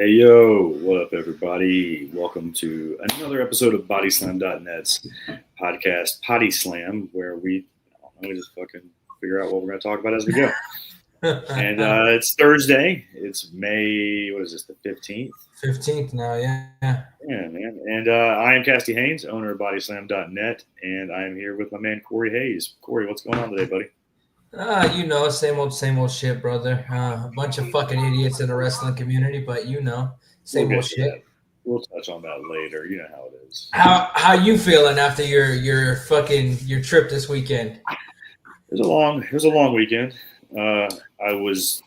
Hey yo, what up everybody? Welcome to another episode of Bodyslam.net's podcast Podyslam, where we just fucking figure out what we're going to talk about as we go. And it's Thursday. It's May, what is this, the 15th? 15th now, yeah. Yeah, man. And I am Cassidy Haynes, owner of Bodyslam.net, and I am here with my man Cory Haynes. Cory, what's going on today, buddy? Same old shit, brother. A bunch of fucking idiots in the wrestling community, but same old shit. We'll touch on that later. You know how it is. How you feeling after your trip this weekend? It was a long weekend. I was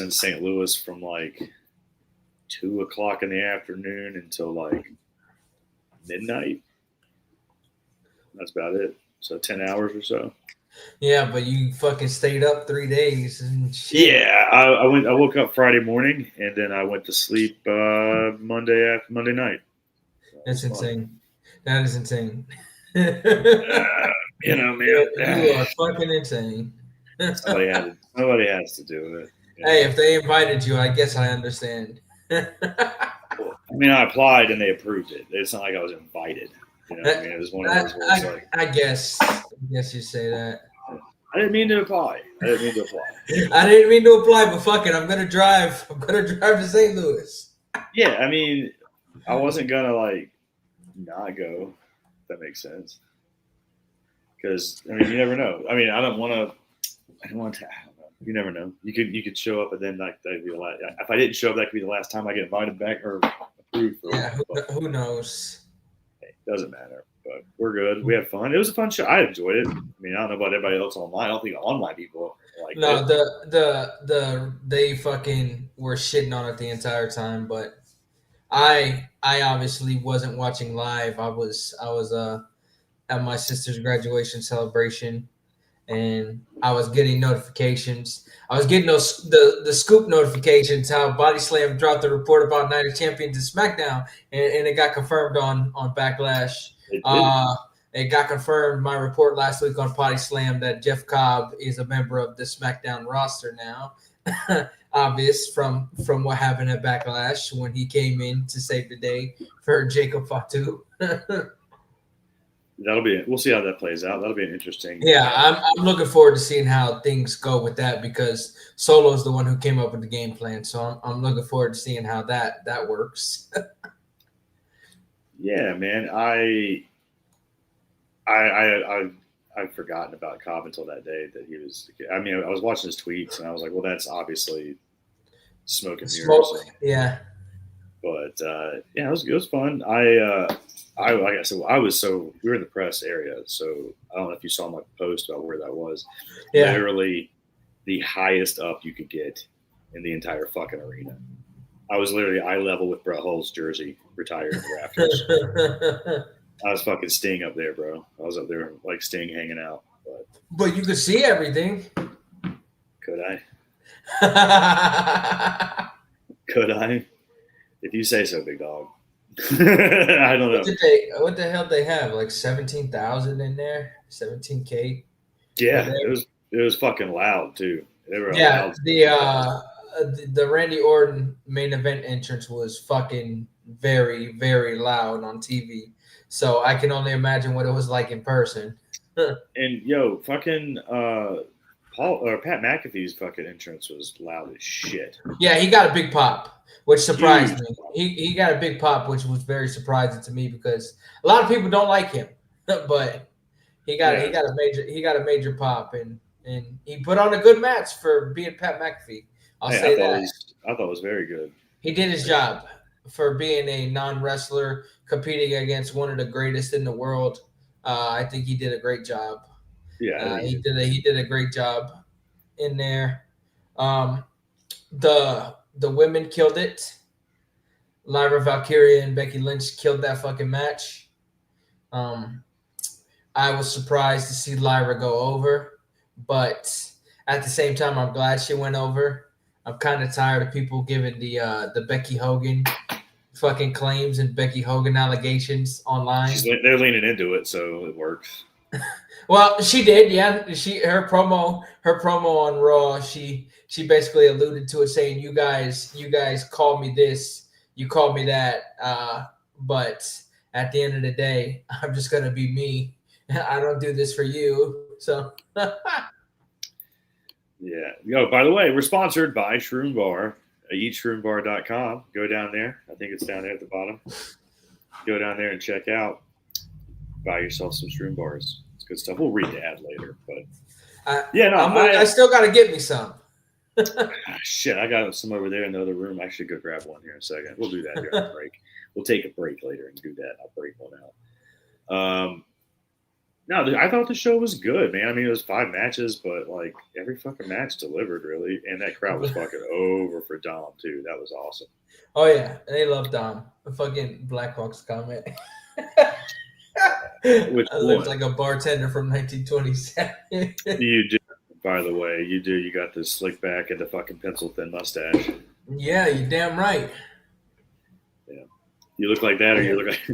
in St. Louis from like 2 o'clock in the afternoon until like midnight. That's about it. So 10 hours or so. Yeah, but you fucking stayed up 3 days and shit. Yeah, I woke up Friday morning and then I went to sleep Monday night. That's insane. That is insane. Man. You are fucking insane. Somebody has to do it. Hey, if they invited you, I guess I understand. I mean, I applied and they approved it. It's not like I was invited. You know what I mean? It was one of those where it's like, I guess you say that. I didn't mean to apply. I didn't mean to apply, but fuck it. I'm gonna drive to St. Louis. Yeah, I mean, I wasn't gonna like not go. If that makes sense. Because I mean, you never know. I mean, I don't want to. I don't know. You never know. You could show up and then like that'd be the last. If I didn't show up, that could be the last time I get invited back or approved. Yeah, who knows? It doesn't matter. But we're good. We had fun. It was a fun show. I enjoyed it. I mean, I don't know about everybody else online. I don't think online people like it. No, they fucking were shitting on it the entire time. But I obviously wasn't watching live. I was at my sister's graduation celebration, and I was getting notifications. I was getting the scoop notifications how Bodyslam dropped the report about Night of Champions and SmackDown, and it got confirmed on Backlash. It got confirmed, my report last week on Podyslam, that Jeff Cobb is a member of the SmackDown roster now. Obvious from what happened at Backlash when he came in to save the day for Jacob Fatu. We'll see how that plays out. That'll be an interesting. Yeah, I'm looking forward to seeing how things go with that because Solo's the one who came up with the game plan. So I'm looking forward to seeing how that works. Yeah, man. I'd forgotten about Cobb until that day that he was. I mean, I was watching his tweets and I was like, well, that's obviously smoke and mirrors. Yeah. But yeah, it was fun. Like I said, we were in the press area, so I don't know if you saw my post about where that was. Yeah. Literally the highest up you could get in the entire fucking arena. I was literally eye level with Brett Hull's jersey retired in the rafters. I was fucking Sting up there, bro. I was up there like Sting hanging out. But you could see everything. Could I? Could I? If you say so, big dog. I don't know. What the hell did they have? Like 17,000 in there? 17K? Yeah, it was fucking loud too. They were loud. The Randy Orton main event entrance was fucking very, very loud on TV. So I can only imagine what it was like in person. And yo, fucking Pat McAfee's fucking entrance was loud as shit. Yeah, he got a big pop, which surprised me. He got a big pop, which was very surprising to me because a lot of people don't like him, but he got a major pop and he put on a good match for being Pat McAfee. I thought it was very good. He did his job for being a non-wrestler competing against one of the greatest in the world. I think he did a great job. Yeah, he did a great job in there. The women killed it. Lyra Valkyria and Becky Lynch killed that fucking match. I was surprised to see Lyra go over, but at the same time, I'm glad she went over. I'm kind of tired of people giving the Becky Hogan fucking claims and Becky Hogan allegations online. They're leaning into it, so it works. Well, she did, yeah. Her promo on Raw, she basically alluded to it, saying, you guys call me this, you call me that, but at the end of the day, I'm just gonna be me. I don't do this for you. So Yeah. By the way, we're sponsored by Shroom Bar. EatShroomBar.com. Go down there. I think it's down there at the bottom. Go down there and check out. Buy yourself some Shroom Bars. It's good stuff. We'll read the ad later, but I still got to get me some. Shit, I got some over there in the other room. I should go grab one here in a second. We'll do that during the break. We'll take a break later and do that. I'll break one out. No, I thought the show was good, man. I mean, it was 5 matches, but like every fucking match delivered, really. And that crowd was fucking over for Dom too. That was awesome. Oh yeah, they love Dom. The fucking Blackhawks comment. Which I looked like a bartender from 1927. You do, by the way. You do. You got this slick back and the fucking pencil thin mustache. Yeah, you're damn right. Yeah, you look like that, or you look like.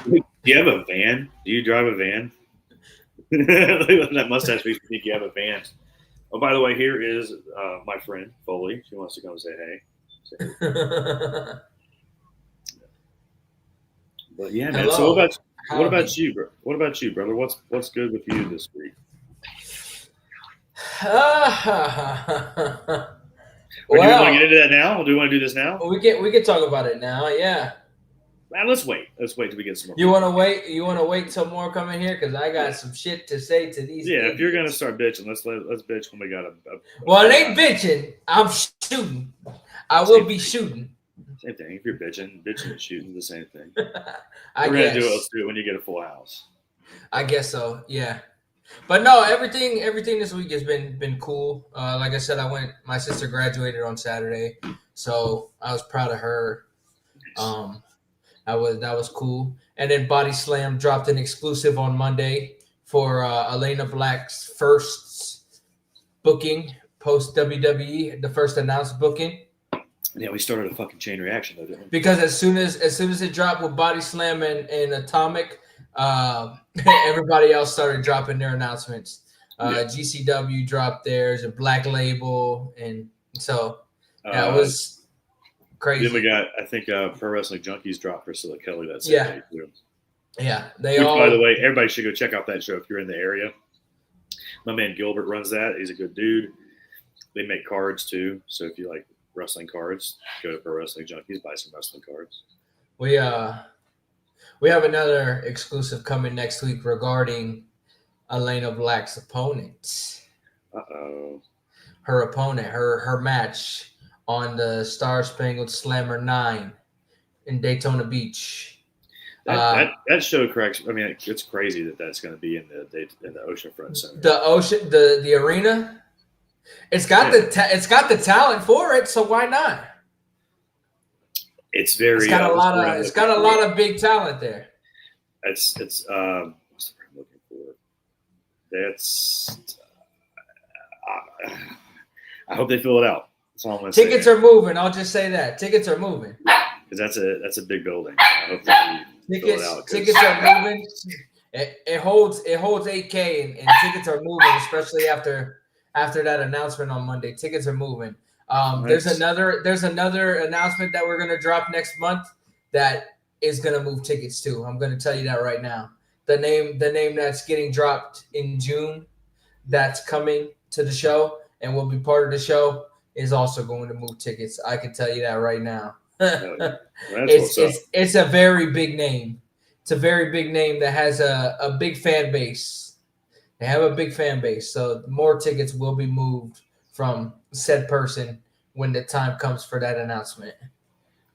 Do you have a van? Do you drive a van? That mustache makes me think you have a van. Oh, by the way, here is my friend Foley. She wants to come say hey. But yeah, man. Hello. So what about you, bro? What about you, brother? What's good with you this week? Do we want to get into that now? Do we want to do this now? We can talk about it now. Yeah. Man, let's wait. Let's wait till we get some more. You want to wait? You want to wait till more come in here because I got some shit to say to these. Yeah, if you're gonna start bitching, let's bitch when we got a well, it ain't bitching. I'm shooting. I will be shooting. Same thing. If you're bitching and shooting, the same thing. I We're guess. gonna do it. Let's do it when you get a full house. I guess so. Yeah. But no, everything this week has been cool. Like I said, my sister graduated on Saturday, so I was proud of her. That was cool. And then Bodyslam dropped an exclusive on Monday for Elena Black's first booking post WWE, the first announced booking. Yeah, we started a fucking chain reaction though, didn't we? Because as soon as it dropped with Bodyslam and Atomic, everybody else started dropping their announcements. GCW dropped theirs, and Black Label, and so it was crazy. Then we got, I think, Pro Wrestling Junkies dropped Priscilla Kelly that same day too. Yeah, by the way, everybody should go check out that show if you're in the area. My man Gilbert runs that. He's a good dude. They make cards too, so if you like wrestling cards, go to Pro Wrestling Junkies, buy some wrestling cards. We have another exclusive coming next week regarding Elena Black's opponent. Her opponent, her match on the Star Spangled Slammer 9 in Daytona Beach. That show cracks. I mean, it's crazy that's going to be in the Oceanfront Center. The arena. It's got the talent for it, so why not? It's very. It's got a lot of big talent there. It's what's the word I'm looking for? That's. I hope they fill it out. That's all I'm gonna say. Tickets are moving. I'll just say that tickets are moving. Because that's a big building. I hope they fill it out. Tickets are moving. It holds 8K and tickets are moving, especially after that announcement on Monday. Tickets are moving. There's another announcement that we're gonna drop next month that is gonna move tickets too. I'm gonna tell you that right now. The name that's getting dropped in June, that's coming to the show and will be part of the show, is also going to move tickets. I can tell you that right now. It's a very big name. It's a very big name that has a big fan base. They have a big fan base, so more tickets will be moved from said person when the time comes for that announcement.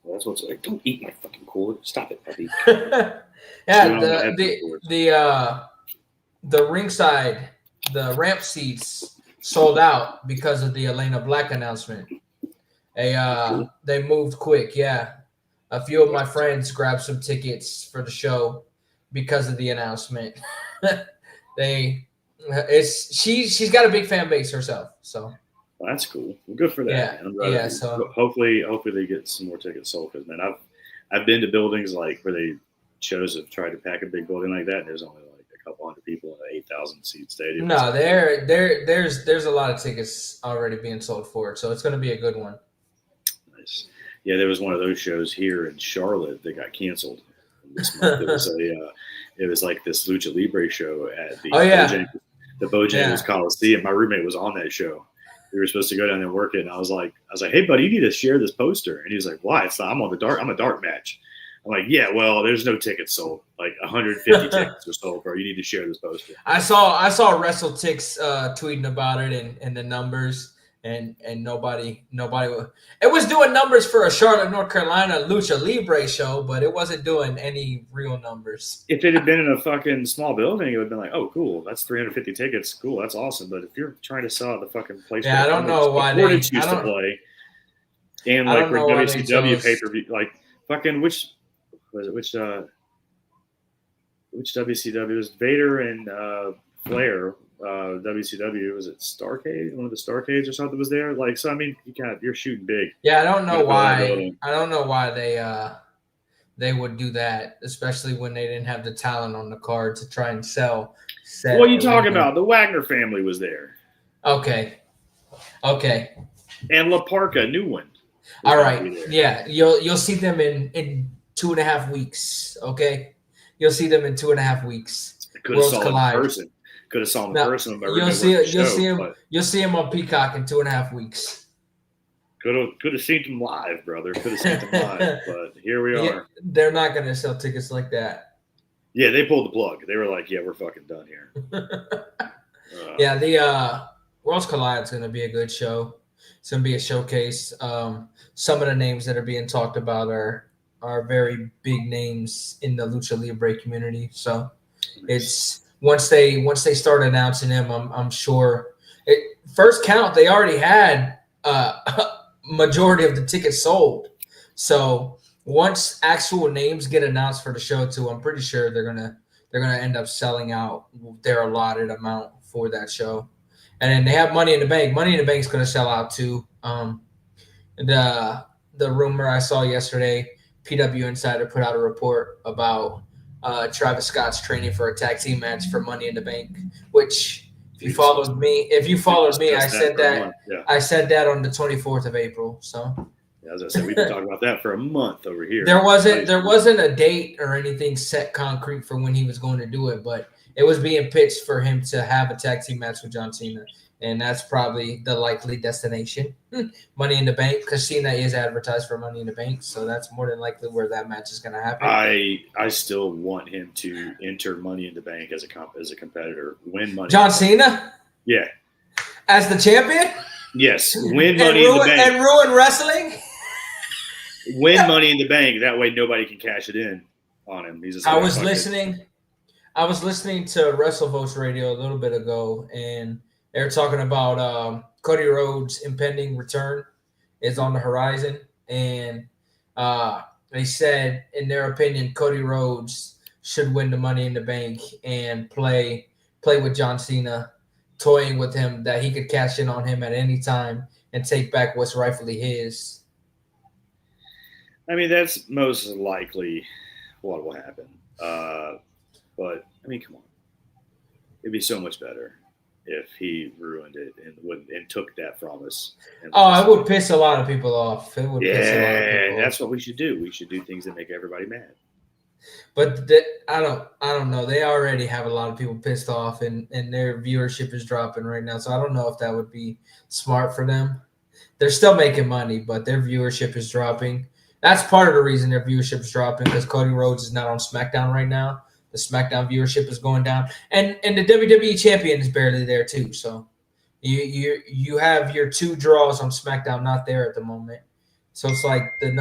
Well, that's what's like. Don't eat my fucking cord. Stop it, puppy. The ringside, the ramp seats sold out because of the Elena Black announcement. They moved quick. Yeah, a few of my friends grabbed some tickets for the show because of the announcement. She's got a big fan base herself, so. Well, that's cool. Well, good for that. Yeah. So hopefully they get some more tickets sold. Because man, I've been to buildings like where shows have tried to pack a big building like that, and there's only like a a couple hundred people in an 8,000 seat stadium. No, there's a lot of tickets already being sold for it, so it's going to be a good one. Nice. Yeah, there was one of those shows here in Charlotte that got canceled this month. It was like this Lucha Libre show at the Bojangles Coliseum. My roommate was on that show. We were supposed to go down there and work it, and I was like, hey buddy, you need to share this poster. And he was like, why? I'm a dark match. I'm like, yeah, well, there's no tickets sold. Like 150 tickets were sold, bro. You need to share this poster. I saw WrestleTix tweeting about it and the numbers, and nobody. It was doing numbers for a Charlotte, North Carolina Lucha Libre show, but it wasn't doing any real numbers. If it had been in a fucking small building, it would have been like, oh, cool, that's 350 tickets. Cool, that's awesome. But if you're trying to sell at the fucking place, I don't know why they used to play, and like for WCW pay-per-view, like fucking which WCW was Vader and Flair. WCW, was it Starcade? One of the Starcades or something was there. Like, so I mean, you're shooting big. Yeah, I don't know why. I don't know why they would do that, especially when they didn't have the talent on the card to try and sell. What are you talking about? The Wagner family was there. Okay. And La Parka, new one. All right. Yeah, you'll see them in 2.5 weeks. Okay, you'll see them in 2.5 weeks. Could have saw them in person. Could have saw them in person. You'll see him on Peacock in 2.5 weeks. Could have seen them live, brother. Could have seen them live, but here we are. They're not going to sell tickets like that. Yeah, they pulled the plug. They were like, "Yeah, we're fucking done here." Yeah, the Worlds Collide is going to be a good show. It's going to be a showcase. Some of the names that are being talked about are very big names in the Lucha Libre community. So it's once they start announcing them, I'm sure. First count, they already had majority of the tickets sold. So once actual names get announced for the show too, I'm pretty sure they're gonna end up selling out their allotted amount for that show. And then they have Money in the Bank. Money in the Bank is gonna sell out too. The rumor I saw yesterday, PW Insider put out a report about Travis Scott's training for a tag team match for Money in the Bank, which if you followed me, I said that. Yeah. I said that on the 24th of April. So as I said, we've been talking about that for a month over here. There wasn't a date or anything set concrete for when he was going to do it, but it was being pitched for him to have a tag team match with John Cena. And that's probably the likely destination. Money in the Bank, because Cena is advertised for Money in the Bank, so that's more than likely where that match is going to happen. I still want him to enter Money in the Bank as a competitor, win Money. John Cena? Yeah. As the champion? Yes, win Money in the Bank. And ruin wrestling? Win Money in the Bank. That way nobody can cash it in on him. I was listening to WrestleVotes Radio a little bit ago, and they're talking about Cody Rhodes' impending return is on the horizon. And they said, in their opinion, Cody Rhodes should win the Money in the Bank and play with John Cena, toying with him that he could cash in on him at any time and take back what's rightfully his. I mean, that's most likely what will happen. But, I mean, come on. It'd be so much better if he ruined it and took that from us. It would piss a lot of people off. It would piss a lot of people that's off. What we should do. We should do things that make everybody mad. But I don't know. They already have a lot of people pissed off, and their viewership is dropping right now. So I don't know if that would be smart for them. They're still making money, but their viewership is dropping. That's part of the reason their viewership is dropping, because Cody Rhodes is not on SmackDown right now. The SmackDown viewership is going down, and the WWE champion is barely there too. So you have your two draws on SmackDown not there at the moment. So it's like the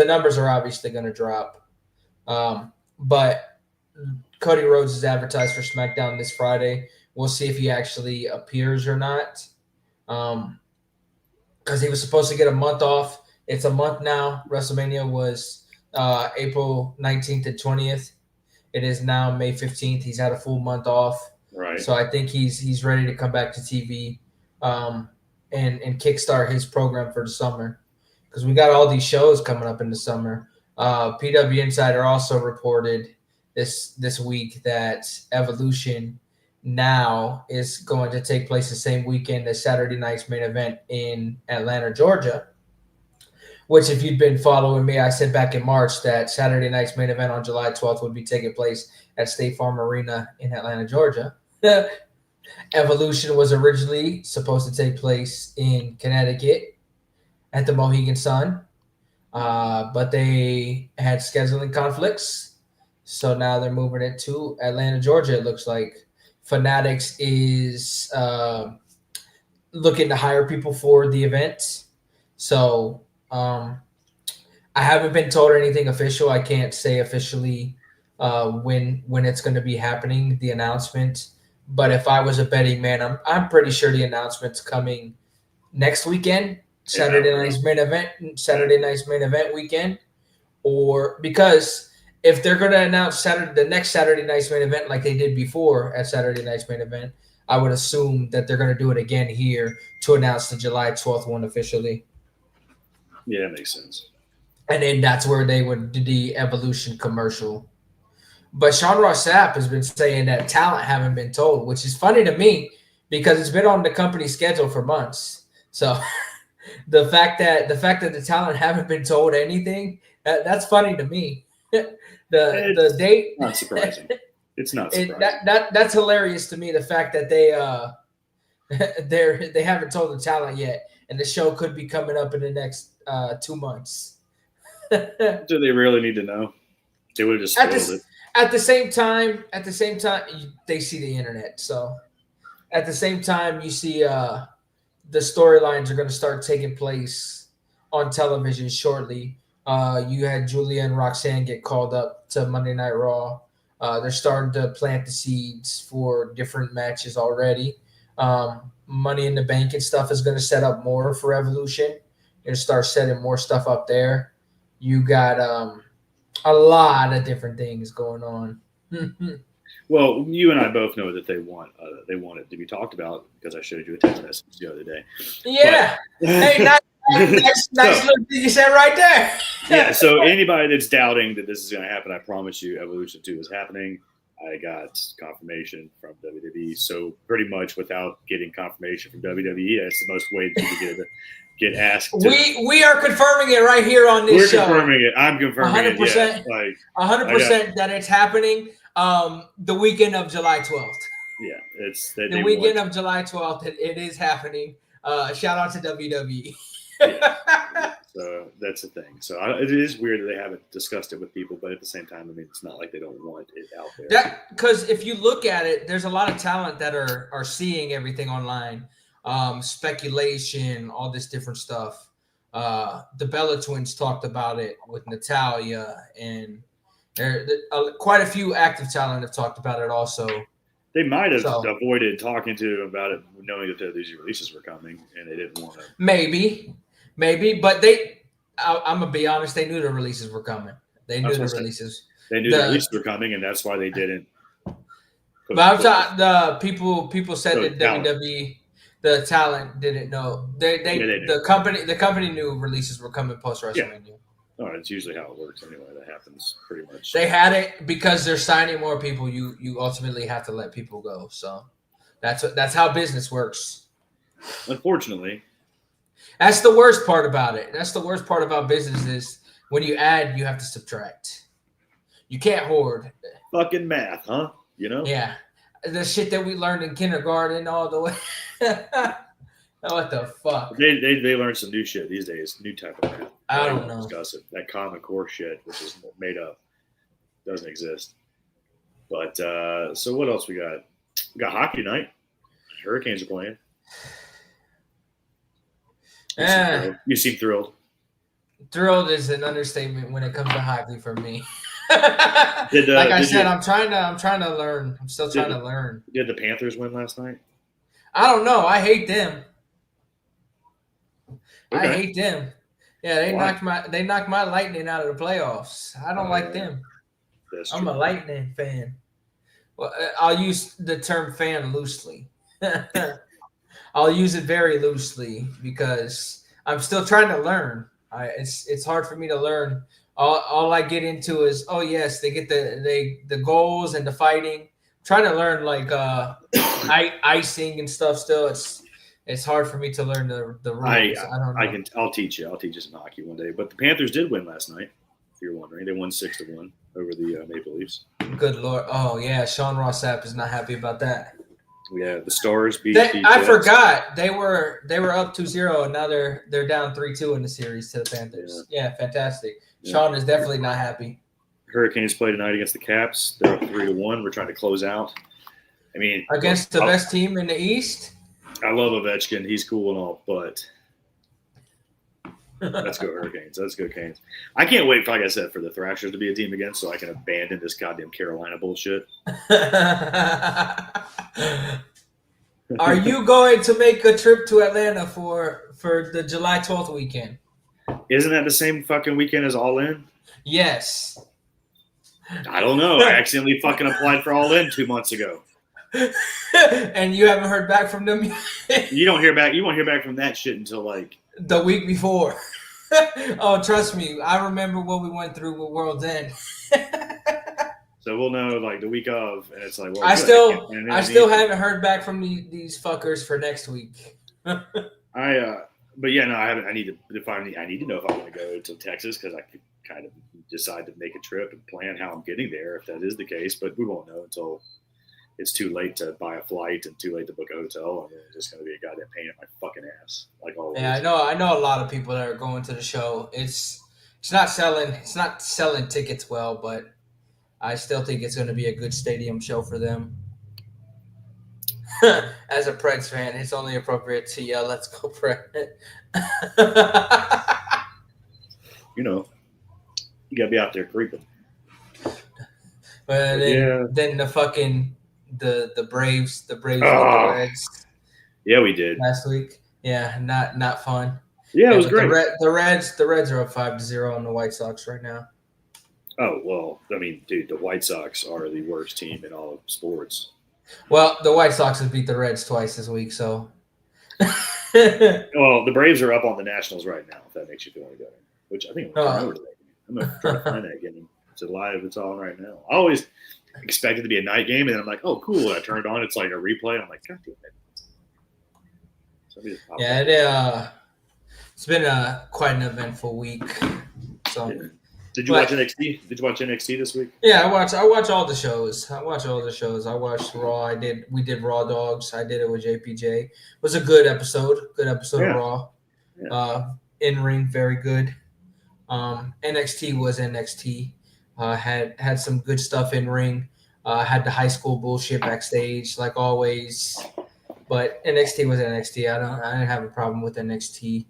numbers are obviously going to drop. But Cody Rhodes is advertised for SmackDown this Friday. We'll see if he actually appears or not. Because he was supposed to get a month off. It's a month now. WrestleMania was April 19th and 20th. It is now May 15th. He's had a full month off. Right. So I think he's ready to come back to TV and kickstart his program for the summer. Because we got all these shows coming up in the summer. PW Insider also reported this week that Evolution now is going to take place the same weekend as Saturday night's main event in Atlanta, Georgia. Which, if you'd been following me, I said back in March that Saturday night's main event on July 12th would be taking place at State Farm Arena in Atlanta, Georgia. Evolution was originally supposed to take place in Connecticut at the Mohegan Sun, but they had scheduling conflicts. So now they're moving it to Atlanta, Georgia, it looks like. Fanatics is looking to hire people for the event. So I haven't been told anything official. I can't say officially when it's going to be happening, the announcement. But if I was a betting man, I'm pretty sure the announcement's coming next weekend, Saturday night's main event weekend. Or because if they're going to announce the next Saturday night's main event like they did before at Saturday night's main event, I would assume that they're going to do it again here to announce the July 12th one officially. Yeah, that makes sense. And then that's where they would do the Evolution commercial. But Sean Ross Sapp has been saying that talent haven't been told, which is funny to me because it's been on the company's schedule for months. So the fact that the talent haven't been told anything, that's funny to me. The date, not surprising. It's not surprising. That's hilarious to me. The fact that they haven't told the talent yet, and the show could be coming up in the next 2 months. Do they really need to know? They would have just spoiled it. At the same time, they see the internet. So at the same time, you see the storylines are going to start taking place on television shortly. You had Julia and Roxanne get called up to Monday Night Raw. They're starting to plant the seeds for different matches already. Money in the Bank and stuff is going to set up more for Evolution and start setting more stuff up there. You got a lot of different things going on. Well, you and I both know that they want it to be talked about because I showed you a text message the other day. Yeah. But, hey, nice little thing you said right there. Yeah. So anybody that's doubting that this is going to happen, I promise you, Evolution 2 is happening. I got confirmation from WWE. So pretty much without getting confirmation from WWE, that's the most way that you get asked. We are confirming it right here on this show. We're confirming it. I'm confirming 100%, it. Yeah. 100% that it's happening the weekend of July 12th. Yeah, it's the weekend of July 12th. It is happening. Shout out to WWE. Yeah. So that's the thing. So it is weird that they haven't discussed it with people, but at the same time, I mean, it's not like they don't want it out there. Because if you look at it, there's a lot of talent that are seeing everything online, speculation, all this different stuff. The Bella Twins talked about it with Natalya, and quite a few active talent have talked about it also. They might have avoided talking to him about it, knowing that these releases were coming, and they didn't want to. Maybe, but I'm gonna be honest. They knew the releases were coming. They knew the releases. They knew the releases were coming, and that's why they didn't. But I'm talking the people said that WWE, the talent didn't know. They the company knew releases were coming post WrestleMania. Yeah. Oh, it's usually how it works anyway. That happens pretty much. They had it because they're signing more people. You ultimately have to let people go. So that's how business works. Unfortunately. That's the worst part about it. That's the worst part about business is when you add, you have to subtract. You can't hoard. Fucking math, huh? You know? Yeah. The shit that we learned in kindergarten all the way. What the fuck? They learn some new shit these days. New type of math. I don't know. Discuss it. That Common Core shit, which is made up, doesn't exist. But so what else we got? We got hockey night. Hurricanes are playing. You seem thrilled. Thrilled is an understatement when it comes to hockey for me. I'm trying to learn. I'm still trying to learn. Did the Panthers win last night? I don't know. I hate them. Okay. I hate them. Yeah, they knocked my Lightning out of the playoffs. I don't like them. I'm a Lightning fan. Well, I'll use the term fan loosely. I'll use it very loosely because I'm still trying to learn. It's hard for me to learn All I get into is, oh yes, they get the goals and the fighting. I'm trying to learn like icing and stuff. Still, it's hard for me to learn the rules. I don't know. I'll teach you. I'll teach you some hockey one day. But the Panthers did win last night. If you're wondering, they won 6-1 over the Maple Leafs. Good Lord! Oh yeah, Sean Ross Sapp is not happy about that. Yeah, the Stars beat. I forgot they were up 2-0 and now they're down 3-2 in the series to the Panthers. Yeah, fantastic. Yeah. Sean is definitely not happy. Hurricanes play tonight against the Caps. They're up 3-1. We're trying to close out. I mean, against the best team in the East. I love Ovechkin. He's cool and all, but let's go Hurricanes. Let's go Canes. I can't wait, like I said, for the Thrashers to be a team again so I can abandon this goddamn Carolina bullshit. Are you going to make a trip to Atlanta for the July 12th weekend? Isn't that the same fucking weekend as All In? Yes. I don't know. I accidentally fucking applied for All In 2 months ago. And you haven't heard back from them yet? You won't hear back from that shit until like the week before. Oh, trust me. I remember what we went through with World's End. So we'll know like the week of, and it's like, well, I still haven't heard back from these fuckers for next week. But yeah, no, I haven't. I need to know if I want to go to Texas because I could kind of decide to make a trip and plan how I'm getting there if that is the case. But we won't know until it's too late to buy a flight and too late to book a hotel, and it's just going to be a goddamn pain in my fucking ass. Like all. Yeah, I know a lot of people that are going to the show. It's not selling tickets well, but I still think it's going to be a good stadium show for them. As a Preds fan, it's only appropriate to yell, "Let's go Preds!" You know, you got to be out there creeping. But then the fucking the Braves with the Reds. Yeah, we did last week. Yeah, not fun. Yeah, it was great. The Reds are up 5-0 on the White Sox right now. Oh well, I mean, dude, the White Sox are the worst team in all of sports. Well, the White Sox have beat the Reds twice this week, so. Well, the Braves are up on the Nationals right now. If that makes you feel any better, which I think I'm going to try to find that again. It's live. It's on right now. I always expect it to be a night game, and then I'm like, oh, cool. And I turn it on. It's like a replay. And I'm like, God damn it. Yeah, it's been quite an eventful week. So. Yeah. Did you watch NXT? Did you watch NXT this week? Yeah, I watch all the shows. I watched Raw. We did Raw Dogs. I did it with JPJ. It was a good episode. Of Raw. Yeah. In ring, very good. NXT was NXT. Had some good stuff in ring. Had the high school bullshit backstage, like always. But NXT was NXT. I didn't have a problem with NXT.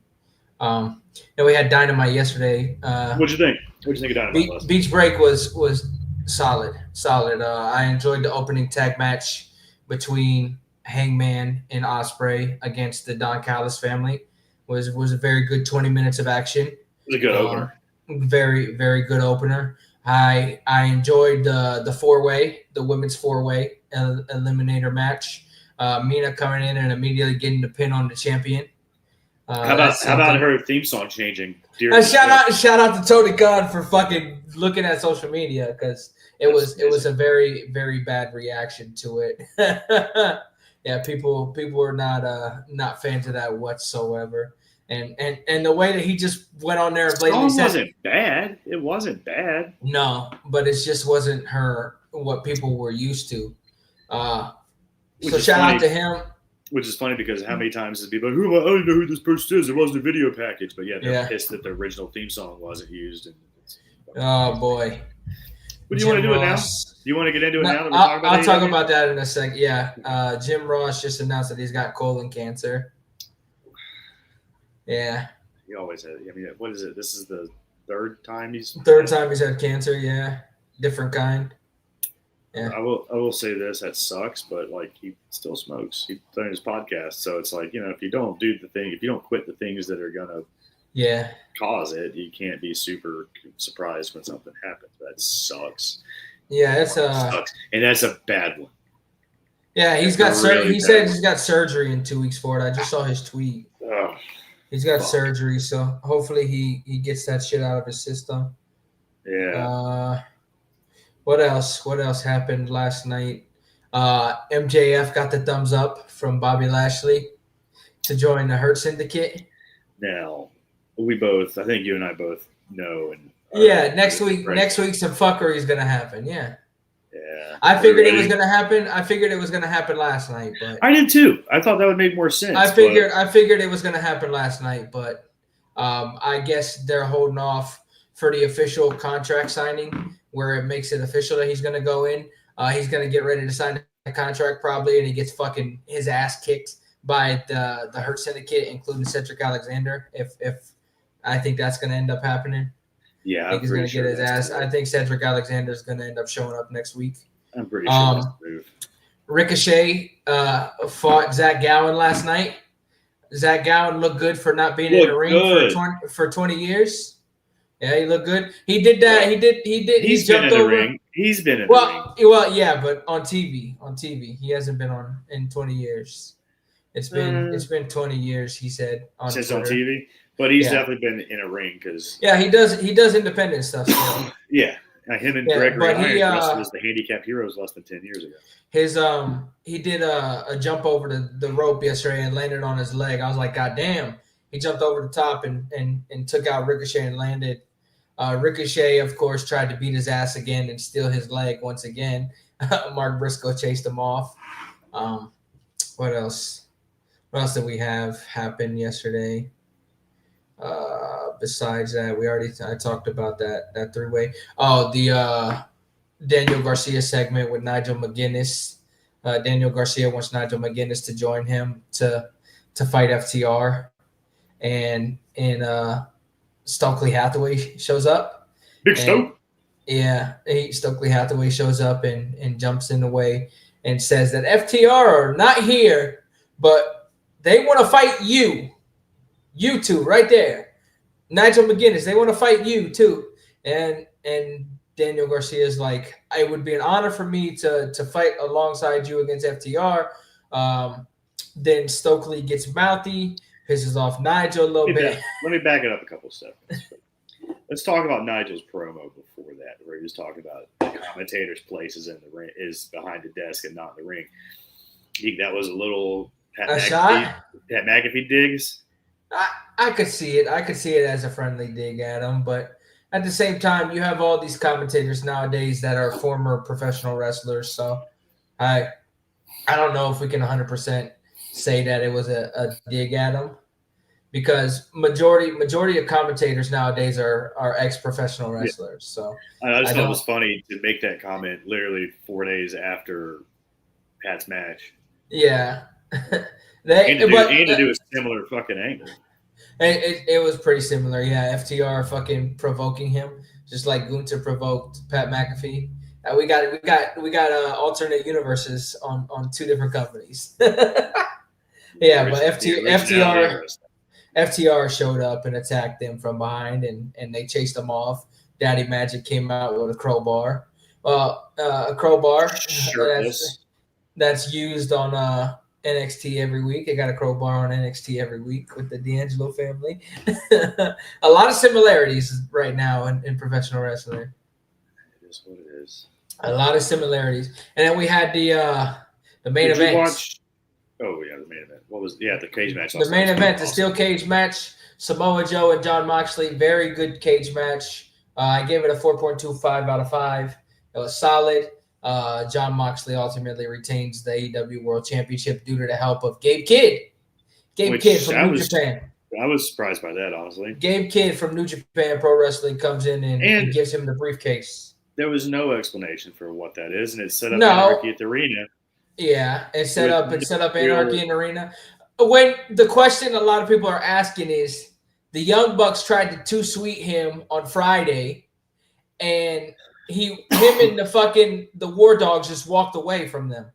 And we had Dynamite yesterday. What'd you think? What do you think of Dynamite? Beach Break was solid. I enjoyed the opening tag match between Hangman and Ospreay against the Don Callis family. Was a very good 20 minutes of action. It was a good opener. Very, very good opener. I enjoyed the four-way, the women's four-way eliminator match. Mina coming in and immediately getting the pin on the champion. How about her theme song changing? Shout out to Tony Khan for fucking looking at social media because it was a very, very bad reaction to it. Yeah, people were not fans of that whatsoever. And the way that he just went on there and blatantly said it wasn't bad. No, but it just wasn't what people were used to. So shout out to him. Which is funny because how many times has people like, I don't know who this person is. It wasn't a video package. But they're pissed that the original theme song wasn't used. Oh, boy. What do you want to do it now? Do you want to get into it now? I'll talk about that in a second. Yeah. Jim Ross just announced that he's got colon cancer. Yeah. He always had. I mean, what is it? This is the third time he's had cancer. Yeah. Different kind. Yeah. I will say this, that sucks, but like he still smokes. He's doing his podcast, so it's like, if you don't if you don't quit the things that are gonna cause it, you can't be super surprised when something happens. That sucks. Yeah, sucks. And that's a bad one. Yeah, he's got surgery. He said he's got surgery in 2 weeks for it. I just saw his tweet. Oh, he's got surgery, so hopefully he gets that shit out of his system. Yeah. What else? What else happened last night? MJF got the thumbs up from Bobby Lashley to join the Hurt Syndicate. Now, I think you and I both know. And next week some fuckery is gonna happen. Yeah. Yeah. I figured it was gonna happen. I figured it was gonna happen last night, but I did too. I thought that would make more sense. I figured it was gonna happen last night, but I guess they're holding off for the official contract signing, where it makes it official that he's gonna go in. He's gonna get ready to sign the contract probably, and he gets fucking his ass kicked by the Hurt Syndicate, including Cedric Alexander. If I think that's gonna end up happening. Yeah, I think he's going to get his ass. I think Cedric Alexander is going to end up showing up next week. I'm pretty sure that's the move. Ricochet fought Zach Gowen last night. Zach Gowen looked good for not being in the ring for 20 years. Yeah, he looked good. He did that. He jumped over. Ring. He's been in the ring. Well, yeah, but on TV. He hasn't been on in 20 years. It's been 20 years. He said since Twitter. On TV. But he's definitely been in a ring because he does independent stuff still. Yeah, him and Gregory Irons wrestled as the handicap heroes less than 10 years ago. He did a jump over the rope yesterday and landed on his leg. I was like, God damn! He jumped over the top and took out Ricochet and landed. Ricochet, of course, tried to beat his ass again and steal his leg once again. Mark Briscoe chased him off. What else? What else did we have happen yesterday? Besides that, I talked about that three-way. Oh, the Daniel Garcia segment with Nigel McGuinness. Daniel Garcia wants Nigel McGuinness to join him to fight FTR, and Stokely Hathaway shows up. Big Stoke. Yeah, Stokely Hathaway shows up and jumps in the way and says that FTR are not here, but they want to fight you. You two right there. Nigel McGuinness, they want to fight you too. And Daniel Garcia is like, it would be an honor for me to fight alongside you against FTR. Then Stokely gets mouthy, pisses off Nigel a little bit. Let me back it up a couple seconds. Let's talk about Nigel's promo before that, where he was talking about the commentator's place is in the ring, is behind the desk and not in the ring. That was a little Pat McAfee digs. I could see it. I could see it as a friendly dig at him, but at the same time, you have all these commentators nowadays that are former professional wrestlers. So I don't know if we can 100% say that it was a dig at him, because majority of commentators nowadays are ex-professional wrestlers. So I just thought it was funny to make that comment literally 4 days after Pat's match. Yeah. And to do a similar fucking angle. It was pretty similar, yeah. FTR fucking provoking him, just like Gunther provoked Pat McAfee. We got alternate universes on two different companies. Yeah, but FTR showed up and attacked them from behind, and they chased them off. Daddy Magic came out with a crowbar. A crowbar that's used on NXT every week. They got a crowbar on NXT every week with the D'Angelo family. A lot of similarities right now in professional wrestling. It is what it is. A lot of similarities. And then we had the main event. Oh yeah, the main event. What was the cage match? The main event, the steel cage match. Samoa Joe and Jon Moxley. Very good cage match. I gave it a 4.25 out of 5. It was solid. Jon Moxley ultimately retains the AEW World Championship due to the help of Gabe Kidd. Gabe Kidd from New Japan. I was surprised by that, honestly. Gabe Kidd from New Japan Pro Wrestling comes in and gives him the briefcase. There was no explanation for what that is, and it set up anarchy at the arena. Yeah, it set up anarchy in the arena. When the question a lot of people are asking is, the Young Bucks tried to too sweet him on Friday, and him and the War Dogs just walked away from them.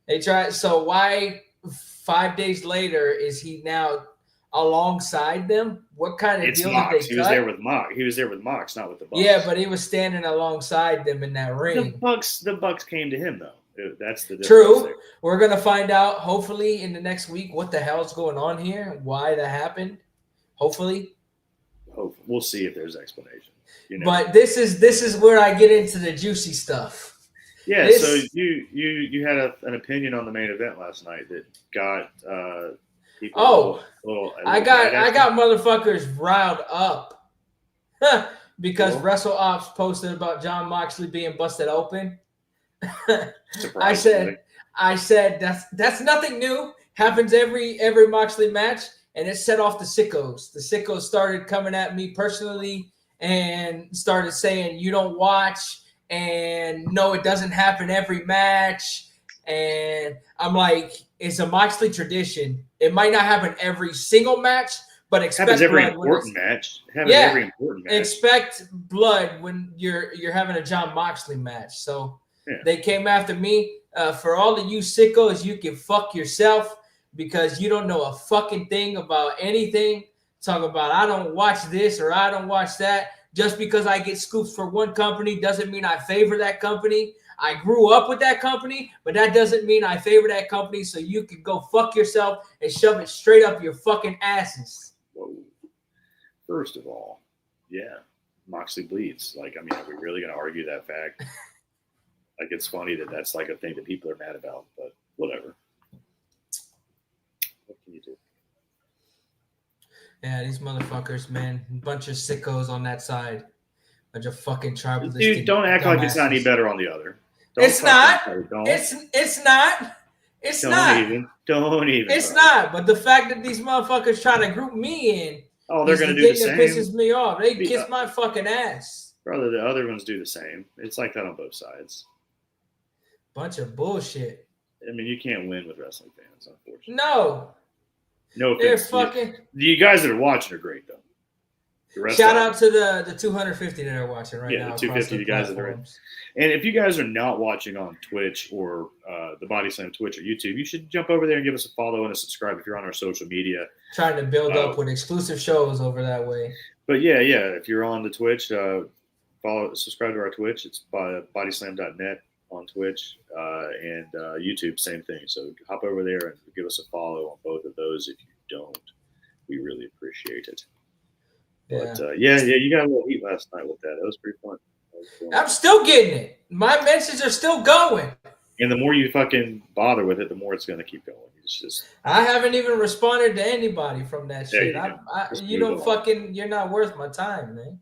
They tried. So why 5 days later is he now alongside them? What kind of deal did they cut? He was there with Mox. He was there with Mox, not with the Bucks. Yeah, but he was standing alongside them in that ring. The Bucks came to him though. That's the difference. True. There. We're gonna find out hopefully in the next week what the hell's going on here, why that happened. Hopefully. hope we'll see if there's explanation. You know? But this is where I get into the juicy stuff. Yeah. So you had an opinion on the main event last night that got people. I got motherfuckers riled up because Wrestle Ops posted about Jon Moxley being busted open. I said that's nothing new. Happens every Moxley match, and it set off the sickos. The sickos started coming at me personally and started saying you don't watch, and no, it doesn't happen every match. And I'm like, it's a Moxley tradition. It might not happen every single match, but expect happens every blood important match. Every important match. Expect blood when you're having a Jon Moxley match. So they came after me. For all of you sickos, you can fuck yourself because you don't know a fucking thing about anything. Talk about I don't watch this or I don't watch that. Just because I get scoops for one company doesn't mean I favor that company. I grew up with that company, but that doesn't mean I favor that company. So you can go fuck yourself and shove it straight up your fucking asses. Whoa. First of all, yeah, Moxley bleeds. Like, I mean, are we really going to argue that fact? Like, it's funny that that's like a thing that people are mad about, but whatever. What can you do? Yeah, these motherfuckers, man. Bunch of sickos on that side. Bunch of fucking tribalistic. Dude, don't act like it's not any better on the other. It's not. It's not. It's not. Don't even. It's not. But the fact that these motherfuckers try to group me in. Oh, they're going to do the same. That pisses me off. They kiss my fucking ass. Brother, the other ones do the same. It's like that on both sides. Bunch of bullshit. I mean, you can't win with wrestling fans, unfortunately. No. No offense. They're fucking. You guys that are watching are great, though. Shout out to the 250 that are watching right now. Yeah, the 250 guys that are in. And if you guys are not watching on Twitch or the Bodyslam Twitch or YouTube, you should jump over there and give us a follow and a subscribe if you're on our social media. Trying to build up with exclusive shows over that way. But yeah, if you're on the Twitch, subscribe to our Twitch. It's bodyslam.net on Twitch and YouTube, same thing. So hop over there and give us a follow on both of those. If you don't, we really appreciate it. But you got a little heat last night with that. That was pretty fun. I'm still getting it. My mentions are still going. And the more you fucking bother with it, the more it's going to keep going. It's just. I haven't even responded to anybody from that shit. You're not worth my time, man.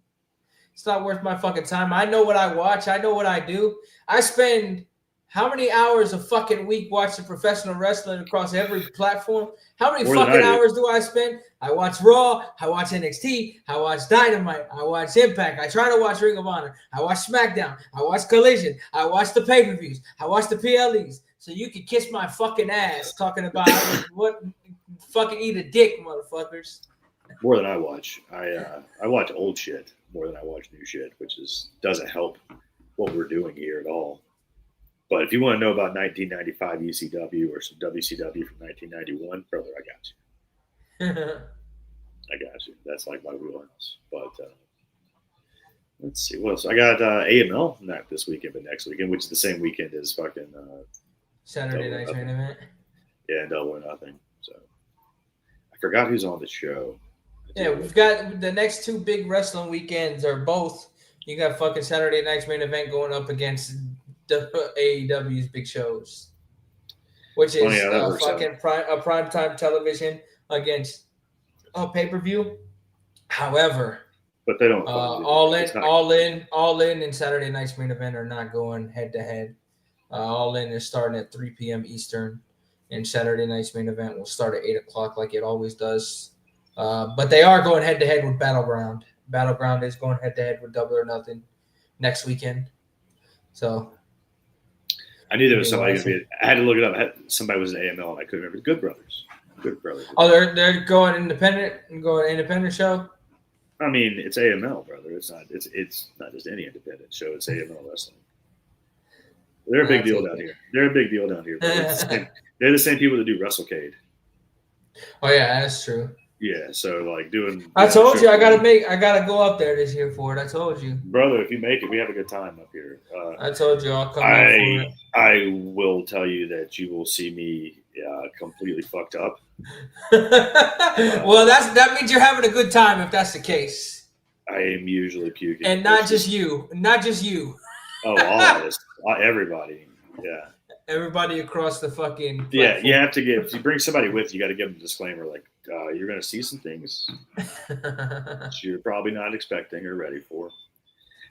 It's not worth my fucking time. I know what I watch. I know what I do. I spend how many hours a fucking week watching professional wrestling across every platform? How many fucking hours do I spend? I watch Raw. I watch NXT. I watch Dynamite. I watch Impact. I try to watch Ring of Honor. I watch SmackDown. I watch Collision. I watch the pay-per-views. I watch the PLEs. So you can kiss my fucking ass talking about what fucking eat a dick, motherfuckers. More than I watch. I watch old shit more than I watch new shit, which doesn't help what we're doing here at all. But if you want to know about 1995 ECW or some WCW from 1991, brother, I got you. I got you. That's like my wheelhouse. But let's see what else. I got AML not this weekend, but next weekend, which is the same weekend as fucking Saturday Night Main Event. Yeah, and Double or Nothing. So I forgot who's on the show. Yeah, we've got the next two big wrestling weekends are both. You got fucking Saturday Night's Main Event going up against AEW's big shows, which is fucking primetime television against a pay-per-view. However, but they don't. All in, and Saturday Night's Main Event are not going head to head. All in is starting at 3 p.m. Eastern, and Saturday Night's Main Event will start at 8 o'clock like it always does. But they are going head to head with Battleground. Battleground is going head to head with Double or Nothing next weekend. So I knew there was somebody going to be. I had to look it up. Somebody was an AML, and I couldn't remember. Good Brothers. Oh, they're going independent and going independent show. I mean, it's AML, brother. It's not. It's not just any independent show. It's AML wrestling. They're a big deal down here. They're the same people that do WrestleCade. Oh yeah, that's true. Yeah, so like doing. I told you I gotta go up there this year for it. I told you, brother. If you make it, we have a good time up here. I told you I'll come up for it. I will tell you that you will see me completely fucked up. Well, that means you're having a good time if that's the case. I am usually puking. And not just you. Oh, all of us. Everybody. Yeah. Everybody across the fucking platform. Yeah, you have to give. If you bring somebody with you, got to give them a disclaimer like, you're going to see some things you're probably not expecting or ready for.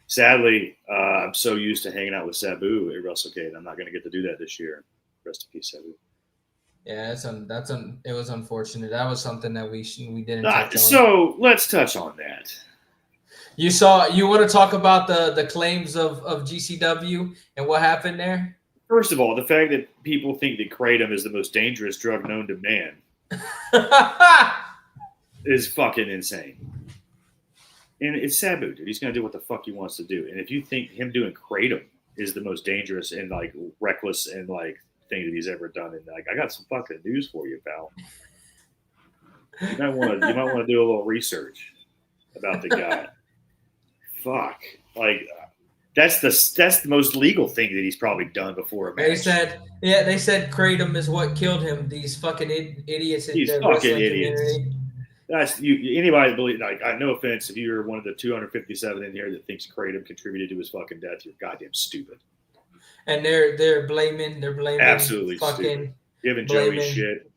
Sadly, I'm so used to hanging out with Sabu at WrestleCade. I'm not going to get to do that this year. Rest in peace, Sabu. Yeah, it was unfortunate. That was something that we didn't touch on. So let's touch on that. You want to talk about the claims of GCW and what happened there? First of all, the fact that people think that kratom is the most dangerous drug known to man is fucking insane. And it's Sabu, dude. He's going to do what the fuck he wants to do. And if you think him doing kratom is the most dangerous and like reckless and like thing that he's ever done, and like I got some fucking news for you, pal. You might want to do a little research about the guy. Fuck, like that's the most legal thing that he's probably done before a match. They said kratom is what killed him. These fucking idiots in the fucking idiots. Community. That's anybody that believe, like, no offense, if you're one of the 257 in here that thinks kratom contributed to his fucking death, you're goddamn stupid. And they're blaming absolutely fucking stupid. Giving Joey shit.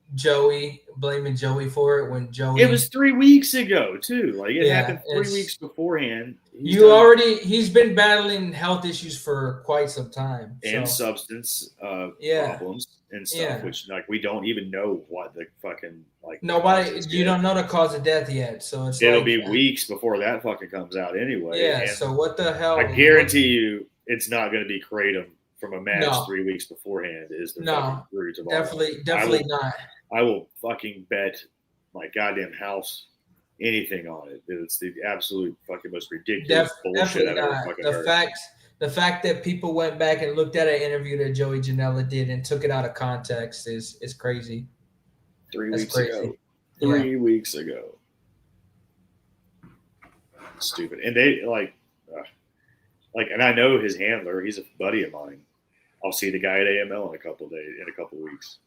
Blaming Joey for it when Joey. It was 3 weeks ago too. Like it happened 3 weeks beforehand. He's been battling health issues for quite some time and substance problems and stuff, which like we don't even know what the fucking like. Nobody, you don't know the cause of death yet, so it'll be weeks before that fucking comes out anyway. Yeah. And so what the hell? I guarantee you, it's not going to be kratom from a match 3 weeks beforehand. Is the fucking root of all definitely not. I will fucking bet my goddamn house anything on it. It's the absolute fucking most ridiculous bullshit I've ever fucking heard. The fact that people went back and looked at an interview that Joey Janela did and took it out of context is crazy. 3 weeks ago. 3 weeks ago. Stupid. And they like, and I know his handler. He's a buddy of mine. I'll see the guy at AML in a couple weeks.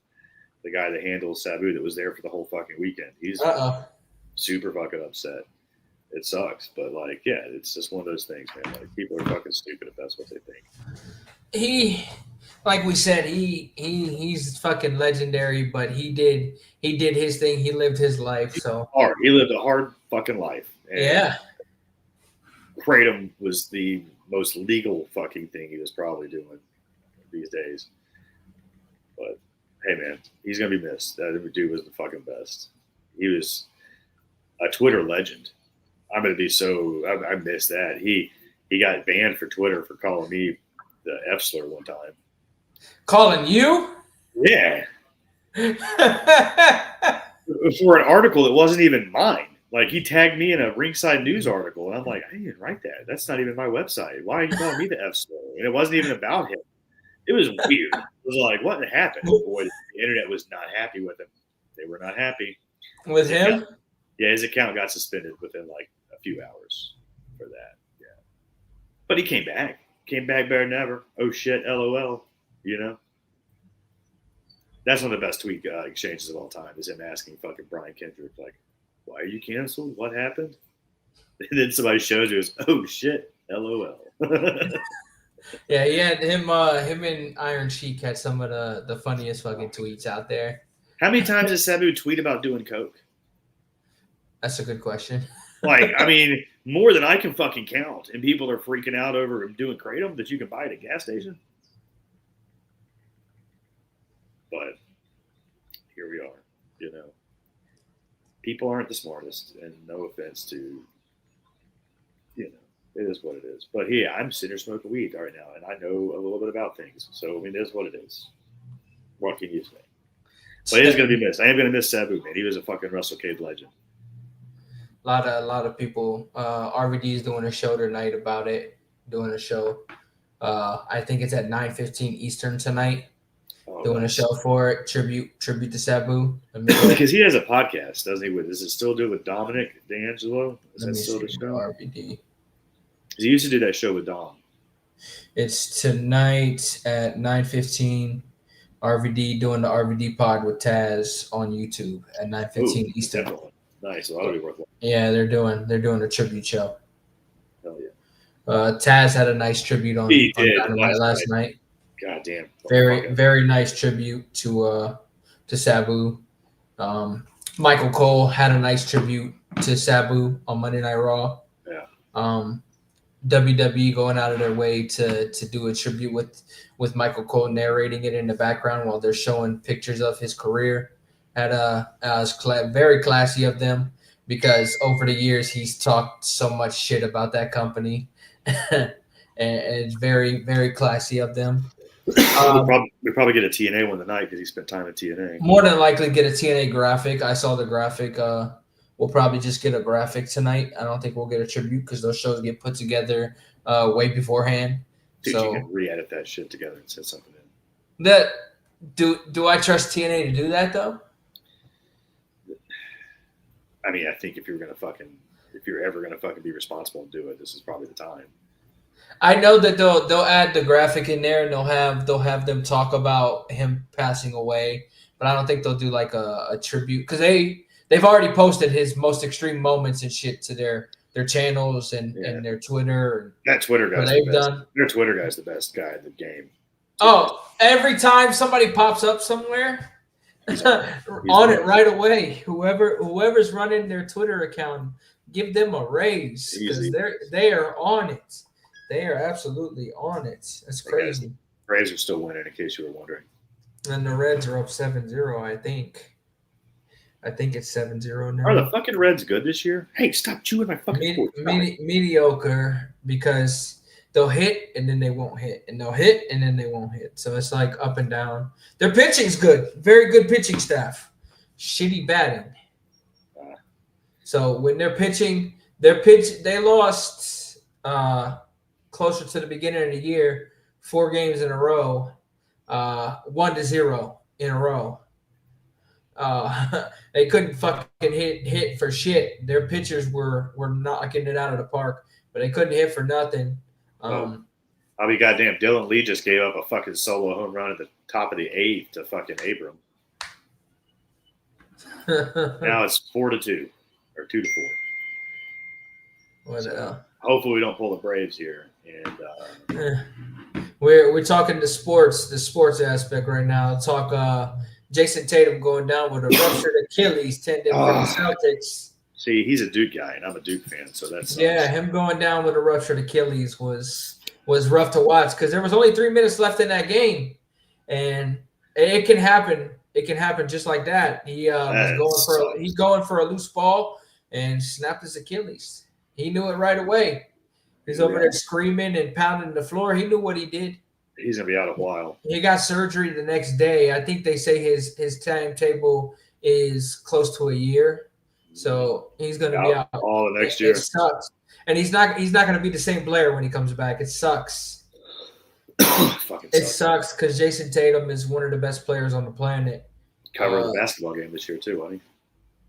The guy that handles Sabu that was there for the whole fucking weekend. He's super fucking upset. It sucks, but like, yeah, it's just one of those things, man. Like, people are fucking stupid if that's what they think. Like we said, he's fucking legendary, but he did his thing. He lived his life. So he lived a hard fucking life. And kratom was the most legal fucking thing he was probably doing these days. But hey, man, he's gonna be missed. That dude was the fucking best. He was a Twitter legend. I'm gonna be I miss that. He got banned for Twitter for calling me the F slur one time. Calling you? Yeah. For an article that wasn't even mine. Like, he tagged me in a Ringside News article, and I'm like, I didn't write that. That's not even my website. Why are you calling me the F slur? And it wasn't even about him. It was weird. It was like, what happened? Boy, the internet was not happy with him. They were not happy. With him? His account got suspended within like a few hours for that. Yeah. But he came back. Came back better than ever. Oh shit, LOL. You know? That's one of the best tweet exchanges of all time, is him asking fucking Brian Kendrick, like, why are you canceled? What happened? And then somebody shows you, oh shit, LOL. Yeah, he had him and Iron Sheik had some of the funniest fucking tweets out there. How many times does Sabu tweet about doing coke? That's a good question. Like, I mean, more than I can fucking count. And people are freaking out over him doing kratom that you can buy at a gas station. But here we are, you know. People aren't the smartest, and no offense to, you know, it is what it is. But yeah, I'm sitting here smoking weed right now, and I know a little bit about things. So, I mean, it is what it is. What can you say? But it is going to be missed. I am going to miss Sabu, man. He was a fucking WrestleCade legend. A lot of people. RVD is doing a show tonight about it. Doing a show. I think it's at 9:15 Eastern tonight. Doing a show for it. Tribute to Sabu. Because he has a podcast, doesn't he? Does it still do it with Dominic D'Angelo? Is that still the show? RVD. He used to do that show with Dom. It's tonight at 9:15. RVD doing the RVD pod with Taz on YouTube at 9:15 Eastern. Definitely. Nice. Well, that'll be worth it. Yeah, they're doing a tribute show. Taz had a nice tribute on Dynamite last night. God damn. Very nice tribute to Sabu. Michael Cole had a nice tribute to Sabu on Monday Night Raw. Yeah. WWE going out of their way to do a tribute with Michael Cole narrating it in the background while they're showing pictures of his career. Was very classy of them because over the years he's talked so much shit about that company, and it's very, very classy of them. We probably get a TNA one tonight because he spent time at TNA. More than likely get a TNA graphic. I saw the graphic. We'll probably just get a graphic tonight. I don't think we'll get a tribute because those shows get put together way beforehand. Dude, so you can re-edit that shit together and set something in. Do I trust TNA to do that though? I mean, I think if you're ever gonna fucking be responsible and do it, this is probably the time. I know that they'll add the graphic in there and they'll have them talk about him passing away, but I don't think they'll do like a tribute because they've already posted his most extreme moments and shit to their channels and their Twitter. That Twitter guy's the best. Their Twitter guy's the best guy in the game. Oh, every time somebody pops up somewhere, on it right away. Whoever's running their Twitter account, give them a raise because they are on it. They are absolutely on it. That's crazy. Braves are still winning, in case you were wondering. And the Reds are up 7-0, I think. I think it's 7-0 now. Are the fucking Reds good this year? Hey, stop chewing my fucking mediocre because they'll hit and then they won't hit. And they'll hit and then they won't hit. So it's like up and down. Their pitching's good. Very good pitching staff. Shitty batting. So when they're pitching, they lost closer to the beginning of the year, 4 games in a row, 1-0 in a row. They couldn't fucking hit for shit. Their pitchers were knocking it out of the park, but they couldn't hit for nothing. I'll be goddamn. Dylan Lee just gave up a fucking solo home run at the top of the 8th to fucking Abram. Now it's 4-2 or 2-4. Hopefully we don't pull the Braves here. And we're talking the sports aspect right now. Talk Jason Tatum going down with a ruptured Achilles tendon for the Celtics. See, he's a Duke guy, and I'm a Duke fan, so that's him going down with a ruptured Achilles was rough to watch because there was only 3 minutes left in that game, and it can happen. It can happen just like that. He's going for a loose ball and snapped his Achilles. He knew it right away. He's over there screaming and pounding the floor. He knew what he did. He's going to be out a while. He got surgery the next day. I think they say his timetable is close to a year. So he's going to be out all the next year. It sucks. And he's not going to be the same player when he comes back. It sucks. It sucks because Jason Tatum is one of the best players on the planet. Covered the basketball game this year too, honey.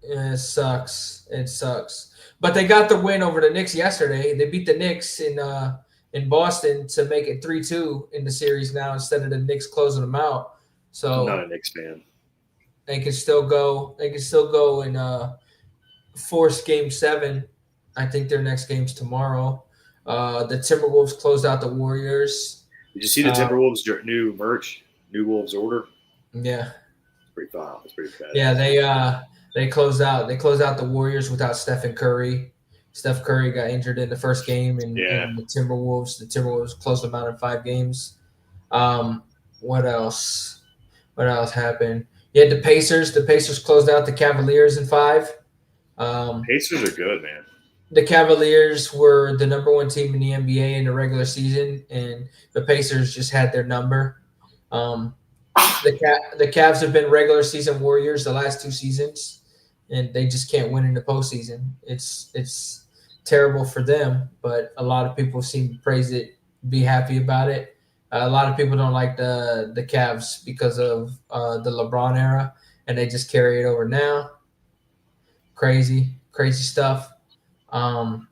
It sucks. It sucks. But they got the win over the Knicks yesterday. They beat the Knicks in Boston to make it 3-2 in the series now instead of the Knicks closing them out. So I'm not a Knicks fan. They can still go. They can still go and force Game 7. I think their next game's tomorrow. The Timberwolves closed out the Warriors. Did you see the Timberwolves new merch, New Wolves order? Yeah, it's pretty foul. It's pretty bad. Yeah, they closed out the Warriors without Stephen Curry. Steph Curry got injured in the first game, and the Timberwolves closed them out in 5 games. What else? What else happened? You had the Pacers. The Pacers closed out the Cavaliers in 5. Pacers are good, man. The Cavaliers were the number 1 team in the NBA in the regular season, and the Pacers just had their number. The Cavs have been regular season warriors the last 2 seasons, and they just can't win in the postseason. It's terrible for them, but a lot of people seem to praise it, be happy about it. A lot of people don't like the Cavs because of the LeBron era, and they just carry it over now. Crazy stuff. Double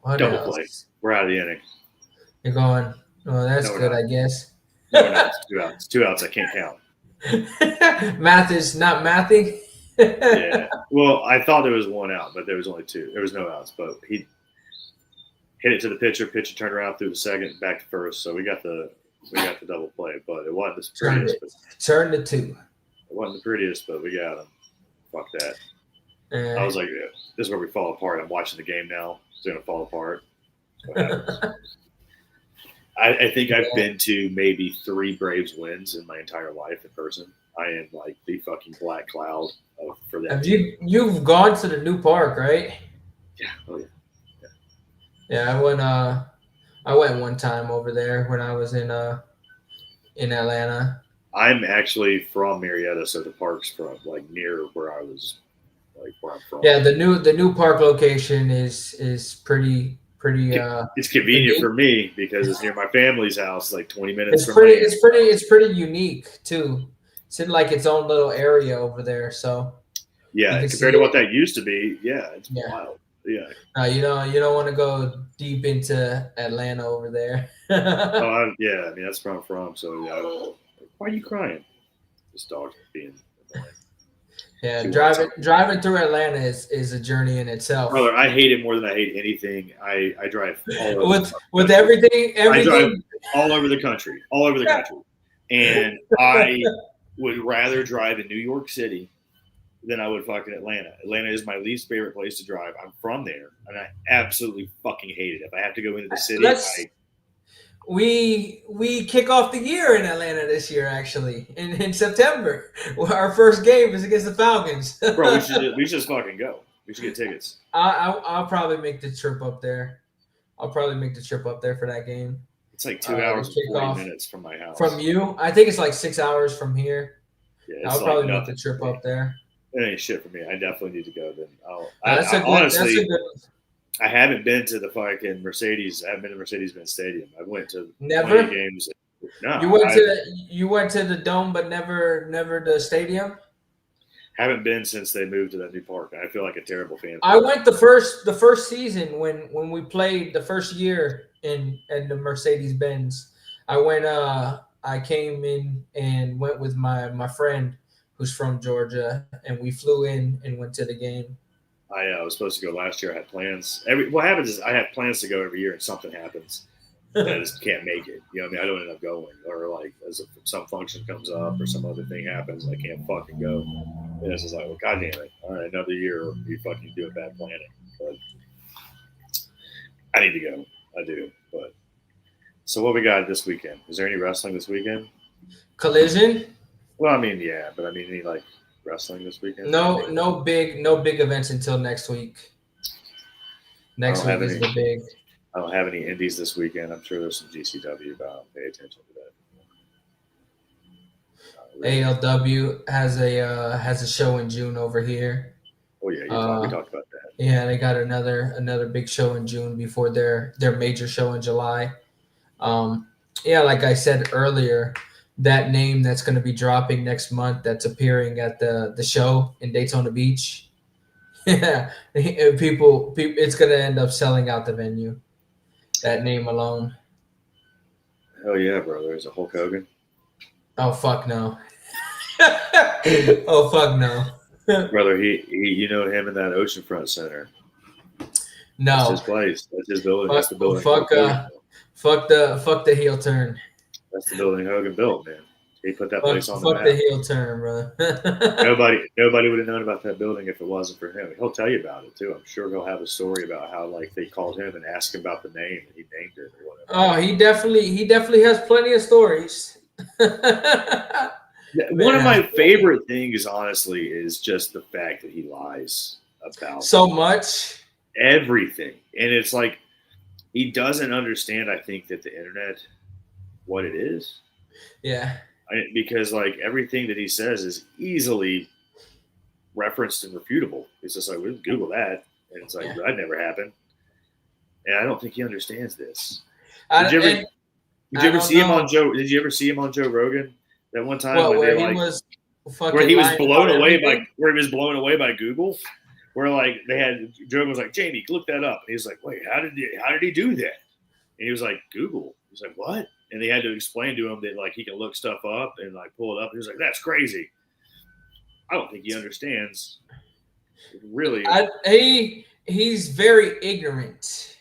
play. We're out of the inning. You're going, well, that's good, I guess. No, it's 2 outs. 2 outs I can't count. Math is not mathing. Yeah. Well, I thought there was 1 out, but there was only 2. There was no outs, but he hit it to the pitcher turned around through the second, back to first. So we got the double play, but it wasn't the prettiest. Turned it 2. It wasn't the prettiest, but we got him. Fuck that. I was like, yeah, this is where we fall apart. I'm watching the game now. It's gonna fall apart. I think I've been to maybe 3 Braves wins in my entire life in person. I am like the fucking black cloud for that. You've gone to the new park, right? Yeah. Oh yeah. Yeah, I went one time over there when I was in Atlanta. I'm actually from Marietta, so the park's from like near where I was, like where I'm from. Yeah, the new park location is pretty. It's convenient for me because it's near my family's house, like 20 minutes. It's pretty unique too. It's in like its own little area over there. So yeah, compared to what that used to be, it's wild. Yeah. You don't want to go deep into Atlanta over there. I mean that's where I'm from. So yeah, why are you crying? This dog's being annoying. Yeah, driving through Atlanta is a journey in itself. Brother, I hate it more than I hate anything. I drive all over with everything. I drive all over the country, and I would rather drive in New York City than I would fucking Atlanta. Atlanta is my least favorite place to drive. I'm from there, and I absolutely fucking hate it. If I have to go into the city, we kick off the year in Atlanta this year, actually, in September. Our first game is against the Falcons. Bro, we should just fucking go. We should get tickets. I'll probably make the trip up there. I'll probably make the trip up there for that game. It's like 2 hours and 40 minutes from my house. From you? I think it's like 6 hours from here. Yeah, I'll probably make the trip up there. It ain't shit for me. I definitely need to go. Then honestly, I haven't been to the fucking Mercedes. I haven't been to Mercedes-Benz Stadium. I went to never games. No, you went to the dome, but never the stadium. Haven't been since they moved to that new park. I feel like a terrible fan. I went the first season when we played the first year in the Mercedes-Benz. I went. I came in and went with my friend who's from Georgia, and we flew in and went to the game. I was supposed to go last year. I had plans. What happens is I have plans to go every year, and something happens. And I just can't make it. You know what I mean? I don't end up going, or like as some function comes up or some other thing happens, I can't fucking go. And it's just like, well, goddamn it! All right, another year of you fucking doing bad planning. But I need to go. I do. But so what we got this weekend? Is there any wrestling this weekend? Collision. Well, I mean, yeah, but I mean, any like wrestling this weekend? No big events until next week. Next week is the big. I don't have any indies this weekend. I'm sure there's some GCW, but I don't pay attention to that. ALW has a show in June over here. Oh yeah, we talked about that. Yeah, they got another big show in June before their major show in July. Like I said earlier, that name that's going to be dropping next month, that's appearing at the show in Daytona Beach. Yeah, people, it's going to end up selling out the venue. That name alone. Hell yeah, bro. There's a Hulk Hogan. Oh, fuck no. Oh, fuck no. Brother, he you know him in that Oceanfront Center. No. That's his place. That's his building. That's the building. Fuck the heel turn. That's the building Hogan built, man. He put that place on the map. Fuck the heel turn, brother. Nobody would have known about that building if it wasn't for him. He'll tell you about it too. I'm sure he'll have a story about how like they called him and asked him about the name and he named it or whatever. Oh, he definitely has plenty of stories. One of my favorite things, honestly, is just the fact that he lies about so much, everything, and it's like he doesn't understand. I think that the internet, what it is, yeah. Because like everything that he says is easily referenced and refutable. It's just like, we'll Google that, and it's like, that never happened. And I don't think he understands this. Did you ever see him on Joe Rogan that one time where he was blown away by Google? Where like Joe was like, Jamie, look that up. And he was like, wait, how did he do that? And he was like, Google. He was like, what? And they had to explain to him that like he can look stuff up and like pull it up. He was like, that's crazy. I don't think he understands. Really, he's very ignorant.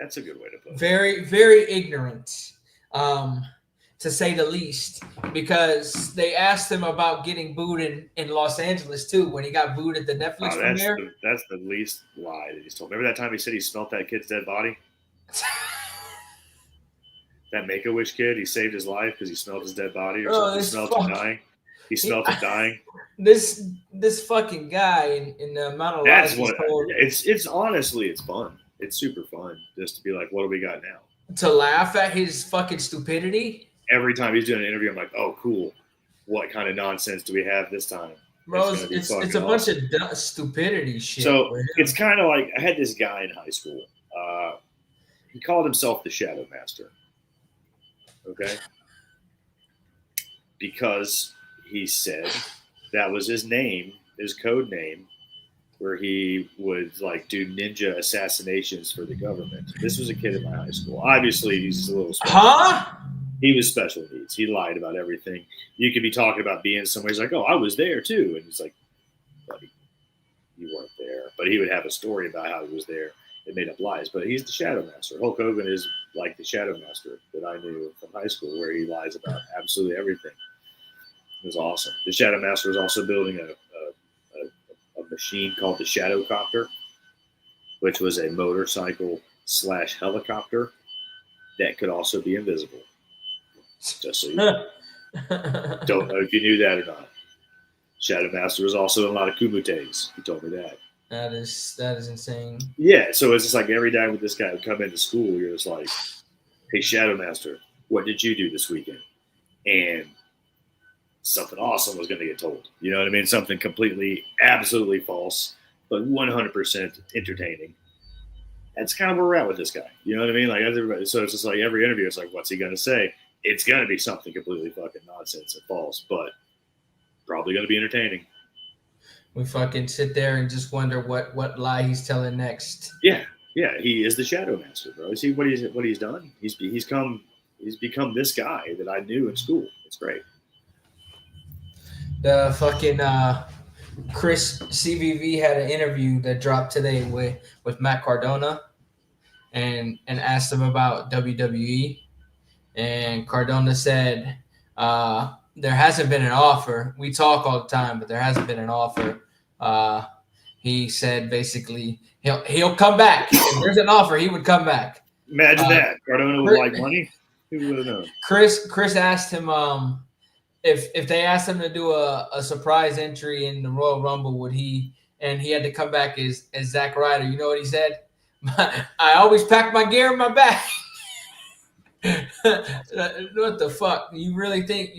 That's a good way to put it. Very, very ignorant, to say the least, because they asked him about getting booed in Los Angeles too when he got booed at the Netflix premiere. That's the least lie that he's told. Remember that time he said he smelt that kid's dead body? That Make-A-Wish kid, he saved his life because he smelled his dead body or something. He smelled him dying. He smelled him dying. This fucking guy in the amount of lies he's told. It's honestly, it's fun. It's super fun just to be like, what do we got now? To laugh at his fucking stupidity. Every time he's doing an interview, I'm like, oh, cool. What kind of nonsense do we have this time? Bro, it's a bunch of stupidity shit. So it's kind of like I had this guy in high school. He called himself the Shadow Master. Okay? Because he said that was his name, his code name, where he would like do ninja assassinations for the government. This was a kid in my high school. Obviously, he's a little special. Huh? He was special needs. He lied about everything. You could be talking about being somewhere. He's like, oh, I was there too. And he's like, buddy, you weren't there. But he would have a story about how he was there. It made up lies. But he's the Shadow Master. Hulk Hogan is like the Shadow Master that I knew from high school, where he lies about absolutely everything. It was awesome. The Shadow Master was also building a machine called the Shadow Copter, which was a motorcycle / helicopter that could also be invisible. Just so you know. Don't know if you knew that or not. Shadow Master was also in a lot of Kumutes. He told me that. That is insane. Yeah, so it's just like every day with this guy would come into school, you're just like, hey, Shadow Master, what did you do this weekend? And something awesome was going to get told. You know what I mean? Something completely, absolutely false, but 100% entertaining. That's kind of where we're at with this guy. You know what I mean? Like everybody. So it's just like every interview, it's like, what's he going to say? It's going to be something completely fucking nonsense and false, but probably going to be entertaining. We fucking sit there and just wonder what lie he's telling next. Yeah, he is the Shadow Master, bro. See what he's done? He's become this guy that I knew in school. It's great. The fucking Chris CVV had an interview that dropped today with Matt Cardona, and asked him about WWE, and Cardona said there hasn't been an offer. We talk all the time, but there hasn't been an offer. He said basically he'll come back. If there's an offer, he would come back. Imagine that. Cardona would like money. Who would have known? Chris asked him if they asked him to do a surprise entry in the Royal Rumble, would he? And he had to come back as Zack Ryder. You know what he said? I always pack my gear in my bag. What the fuck? You really think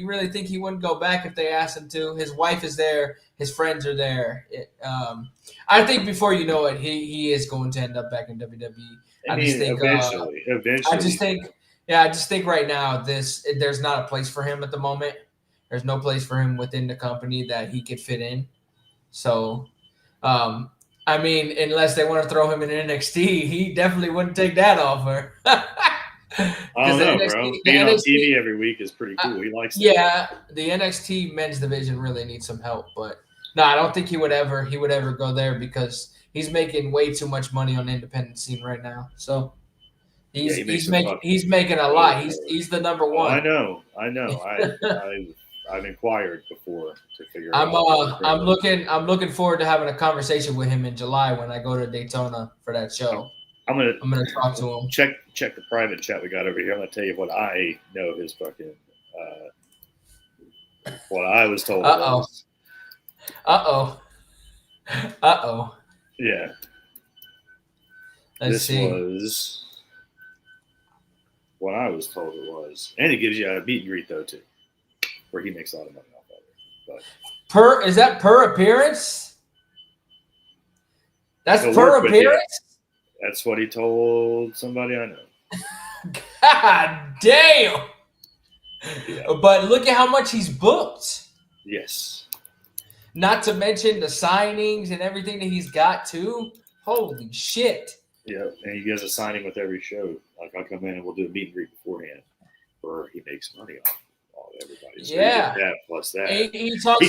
he wouldn't go back if they asked him to? His wife is there. His friends are there. I think before you know it, he is going to end up back in WWE. Eventually. I just think right now there's not a place for him at the moment. There's no place for him within the company that he could fit in. So, I mean, unless they want to throw him in NXT, he definitely wouldn't take that offer. I don't know, bro. Being on TV every week is pretty cool. He likes it. Yeah, the NXT men's division really needs some help, but no, I don't think he would ever go there because he's making way too much money on the independent scene right now. So he's making a lot. He's the number one. I know. I've inquired before to figure out. I'm looking forward to having a conversation with him in July when I go to Daytona for that show. I'm gonna talk to him. Check the private chat we got over here. I'm gonna tell you what I know his fucking what I was told. Uh-oh. Yeah. Let's see. Was what I was told it was. And it gives you a meet and greet though too, where he makes a lot of money off of it. But is that per appearance? That's per appearance? That's what he told somebody I know. God damn. Yeah. But look at how much he's booked. Yes. Not to mention the signings and everything that he's got too. Holy shit. Yeah, and he does a signing with every show. Like I'll come in and we'll do a meet and greet beforehand, where he makes money off everybody. So yeah. That plus that. He talks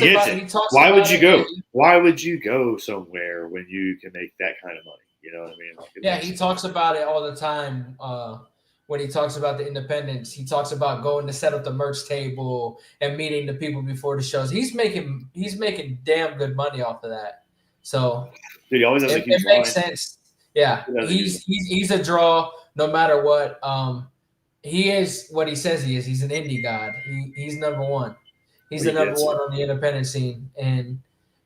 Why would you go? Why would you go somewhere when you can make that kind of money? You know what I mean? Like Yeah, he talks about it all the time. When he talks about the independents, he talks about going to set up the merch table and meeting the people before the shows. He's making damn good money off of that. So dude, he always has a huge it makes sense. Yeah, he's a draw no matter what. He is what he says he is. He's an indie god. He's number one. He's the number one on the independent scene, and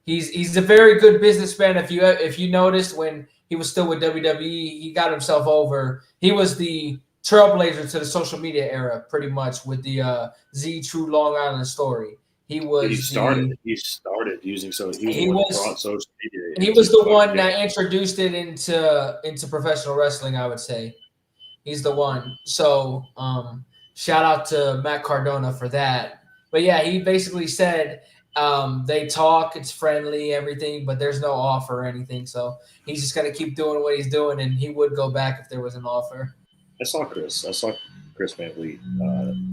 he's a very good businessman. If you noticed when he was still with WWE, he got himself over. He was the trailblazer to the social media era, pretty much, with the Z True Long Island story. He started using he was social media. He was the one that introduced it into professional wrestling, I would say. He's the one. So shout out to Matt Cardona for that. But yeah, he basically said they talk, it's friendly, everything, but there's no offer or anything. So he's just gonna keep doing what he's doing, and he would go back if there was an offer. I saw Chris Van Vliet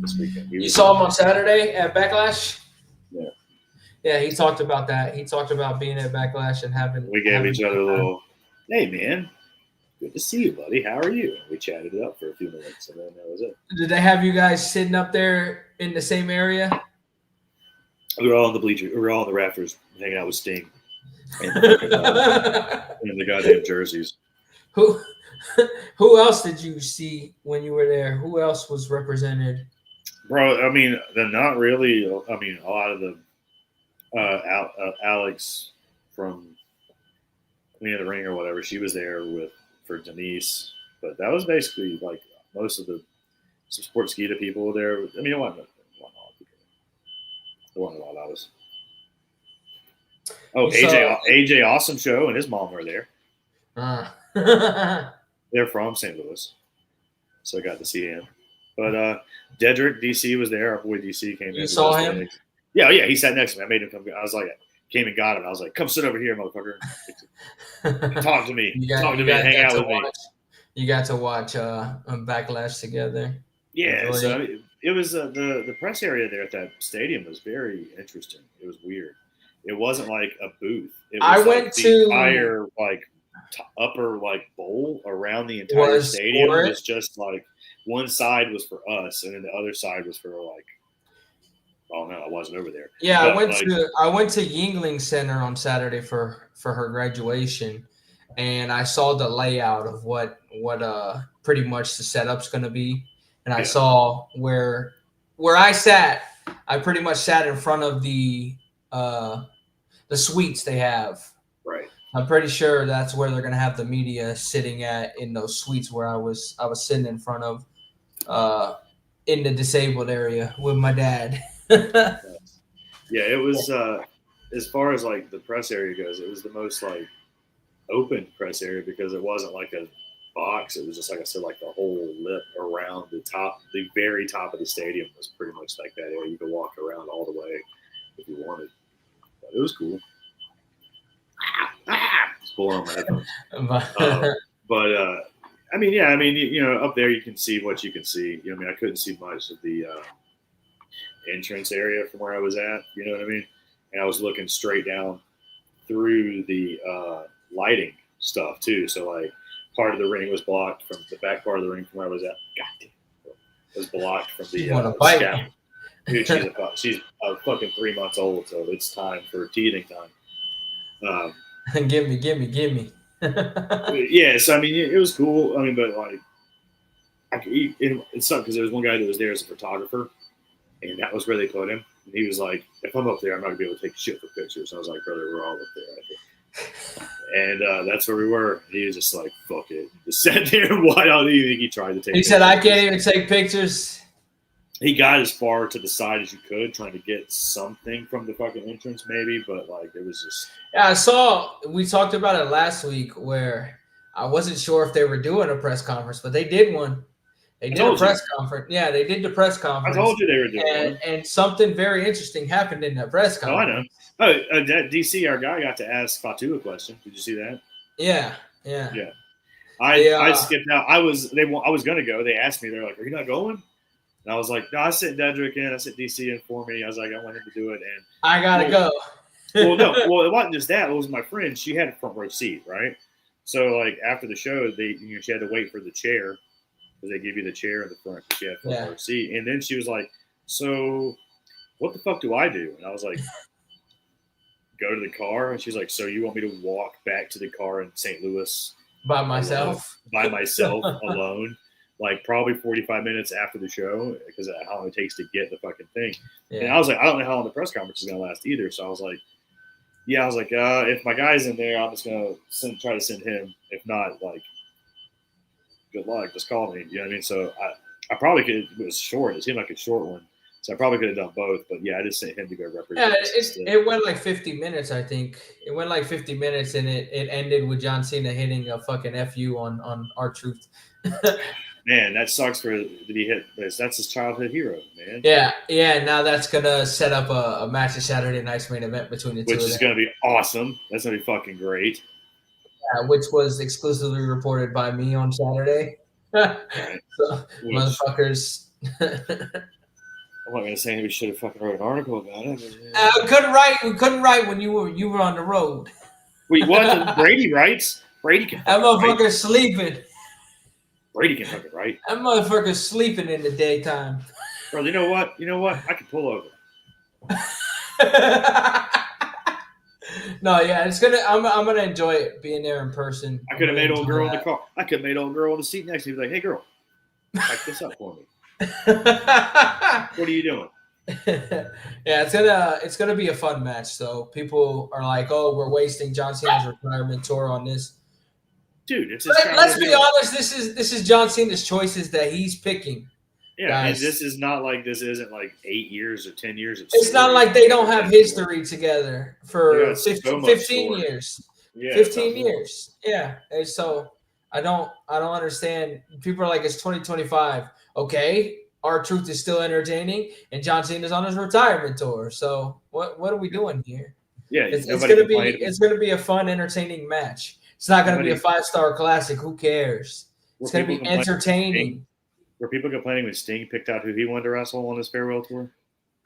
this weekend. You saw him on Saturday at Backlash? Yeah. Yeah, he talked about that. He talked about being at Backlash and having. We gave each other a little, hey man, good to see you, buddy. How are you? And we chatted it up for a few minutes, and then that was it. Did they have you guys sitting up there in the same area? We were all on the bleachers. We were all on the rafters, hanging out with Sting and the goddamn jerseys. Who else did you see when you were there? Who else was represented? Bro, I mean, not really. I mean, a lot of the Alex from Queen of the Ring or whatever, she was there for Denise, but that was basically like most of the Sportskeeda people were there. I mean, it wasn't a lot of people. There wasn't a lot of us. Oh, AJ Awesome Show and his mom were there. They're from St. Louis, so I got to see him. But Dedrick DC was there. Our boy DC came in. You saw him? Yeah, he sat next to me. I made him come. I was like, came and got him. I was like, come sit over here, motherfucker. Talk to me. Hang out with me. You got to watch Backlash together. Yeah, so it was the press area there at that stadium was very interesting. It was weird. It wasn't like a booth. It was the entire upper bowl around the entire stadium was just like one side was for us and then the other side was for oh no, I wasn't over there. Yeah, I went to Yingling Center on Saturday for her graduation, and I saw the layout of what pretty much the setup's gonna be. And I saw where I sat, I pretty much sat in front of the suites they have. Right. I'm pretty sure that's where they're gonna have the media sitting at in those suites where I was sitting in front of in the disabled area with my dad. Yeah, it was as far as the press area goes, it was the most open press area because it wasn't like a box. It was just like I said, the whole lip around the very top of the stadium was pretty much like that area. You could walk around all the way if you wanted. But it was cool. It's blowing on my headphones. But I mean, up there you can see what you can see. I mean, I couldn't see much of the entrance area from where I was at. You know what I mean? And I was looking straight down through the lighting stuff too. So part of the ring was blocked from the back part of the ring from where I was at. Goddamn, it was blocked from the scout. Dude, she's a fucking 3 months old, so it's time for teething time. Give me. Yeah, so I mean, it was cool. I mean, but it sucked because there was one guy that was there as a photographer, and that was where they put him. And he was like, "If I'm up there, I'm not gonna be able to take shit for pictures." And I was like, "Brother, we're all up there." I think. And that's where we were. He was just like, "Fuck it," just sat there. Why don't you think he tried to take? He said, "I can't even take pictures." He got as far to the side as you could, trying to get something from the fucking entrance, maybe, but it was just. Yeah, I saw. We talked about it last week, where I wasn't sure if they were doing a press conference, but they did one. They did a press conference. Yeah, they did the press conference. I told you they were doing one. And something very interesting happened in that press conference. Oh, I know. Oh, that DC, our guy, got to ask Fatu a question. Did you see that? Yeah. I skipped out. I was gonna go. They asked me. They're like, "Are you not going?" And I was like, "No, I sent Dedrick in. I sent DC in for me." I was like, "I want him to do it." And I gotta go. Well, no. Well, it wasn't just that. It was my friend. She had a front row seat, right? So like after the show, she had to wait for the chair because they give you the chair in the front because she had a front row seat. And then she was like, "So, what the fuck do I do?" And I was like, "Go to the car." And she's like, "So you want me to walk back to the car in St. Louis by myself alone?" Like probably 45 minutes after the show because of how long it takes to get the fucking thing. Yeah. And I was like, I don't know how long the press conference is going to last either. So I was like, if my guy's in there, I'm just going to try to send him. If not, like, good luck. Just call me. You know what I mean? So I probably could. It was short. It seemed like a short one. So I probably could have done both. But yeah, I just sent him to go represent. Yeah, it went like 50 minutes, I think. It went like 50 minutes, and it ended with John Cena hitting a fucking FU on R-Truth. Man, that sucks for did he hit this? That's his childhood hero, man. Yeah. Now that's gonna set up a match of Saturday night's main event between the two. Which is gonna be awesome. That's gonna be fucking great. Yeah, which was exclusively reported by me on Saturday. Right. So, motherfuckers. I'm not gonna say we should have fucking wrote an article about it. We couldn't write when you were on the road. Wait, what? Brady writes. Brady can. That motherfucker's sleeping. Brady can fucking write. That motherfucker's sleeping in the daytime. Bro, you know what? I can pull over. No, yeah, it's gonna. I'm gonna enjoy it being there in person. I could have made old girl in the car. I could have made old girl in the seat next to me. Like, hey, girl, pack this up for me. What are you doing? Yeah, it's gonna be a fun match. So people are like, "Oh, we're wasting John Cena's retirement tour on this." Dude, it's let's be honest. This is John Cena's choices that he's picking. Yeah, guys. And this isn't like 8 years or 10 years. It's not like they don't have history together for 15 years. Yeah, 15 years. Yeah. And so I don't understand. People are like, it's 2025. Okay, R-Truth is still entertaining, and John Cena's on his retirement tour. So what are we doing here? Yeah, it's gonna be a fun, entertaining match. It's not going to be a 5-star classic. Who cares? It's going to be entertaining. Were people complaining when Sting picked out who he wanted to wrestle on his farewell tour?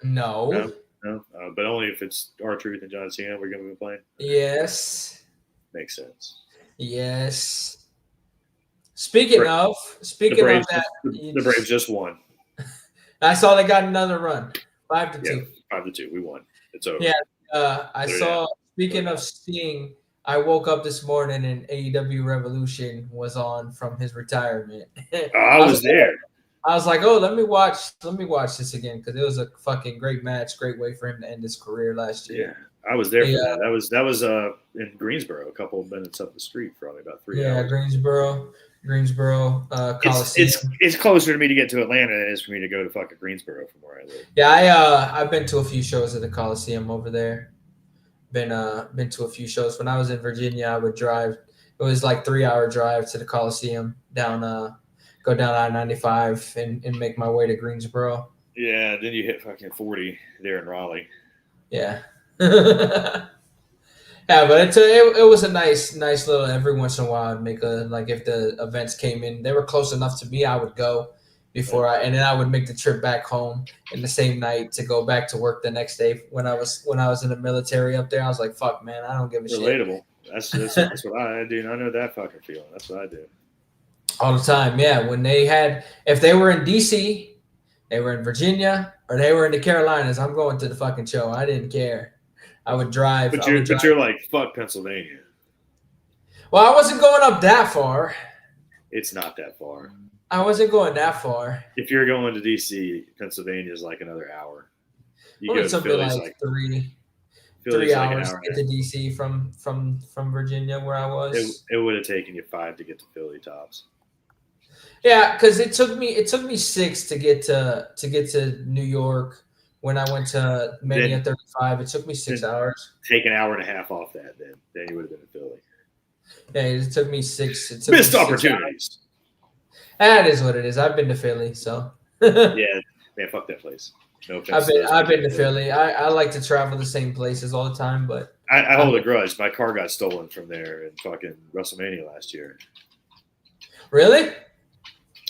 No. But only if it's R-Truth and John Cena we're going to be playing? Yes. Makes sense. Yes. Speaking of that. The Braves just won. I saw they got another run. 5-2. 5-2. We won. It's over. Yeah. I saw, speaking of Sting, I woke up this morning and AEW Revolution was on from his retirement. I was there. I was like, "Oh, let me watch this again," because it was a fucking great match, great way for him to end his career last year. Yeah, I was there for that. That was in Greensboro, a couple of minutes up the street, probably about 3 hours. Yeah, Greensboro, Coliseum. It's closer to me to get to Atlanta than it is for me to go to fucking Greensboro from where I live. Yeah, I've been to a few shows at the Coliseum over there. Been to a few shows. When I was in Virginia, I would drive. It was like 3-hour drive to the Coliseum go down I-95 and make my way to Greensboro. Yeah, then you hit fucking 40 there in Raleigh. Yeah. Yeah, but it was a nice little. Every once in a while, I'd make if the events came in, they were close enough to me, I would go and then I would make the trip back home in the same night to go back to work the next day. When I was in the military up there, I was like, "Fuck, man, I don't give a shit." Relatable. That's what I do. I know that fucking feeling. That's what I do. All the time, yeah. When if they were in DC, they were in Virginia, or they were in the Carolinas, I'm going to the fucking show. I didn't care. I would drive. But you're like, fuck Pennsylvania. Well, I wasn't going up that far. It's not that far. I wasn't going that far. If you're going to DC, Pennsylvania is like another hour. You go to Philly's like 3 hours to get to DC from Virginia, where I was. It would have taken you 5 to get to Philly tops. Yeah, because it took me 6 to get to New York. When I went to Mania 35, it took me 6 hours. Take an hour and a half off that, then you would have been in Philly. Yeah, it took me 6. Missed opportunities. That is what it is. I've been to Philly, so. Yeah, man, fuck that place. No offense. I've been to Philly. I like to travel the same places all the time, but I hold a grudge. My car got stolen from there in fucking WrestleMania last year. Really?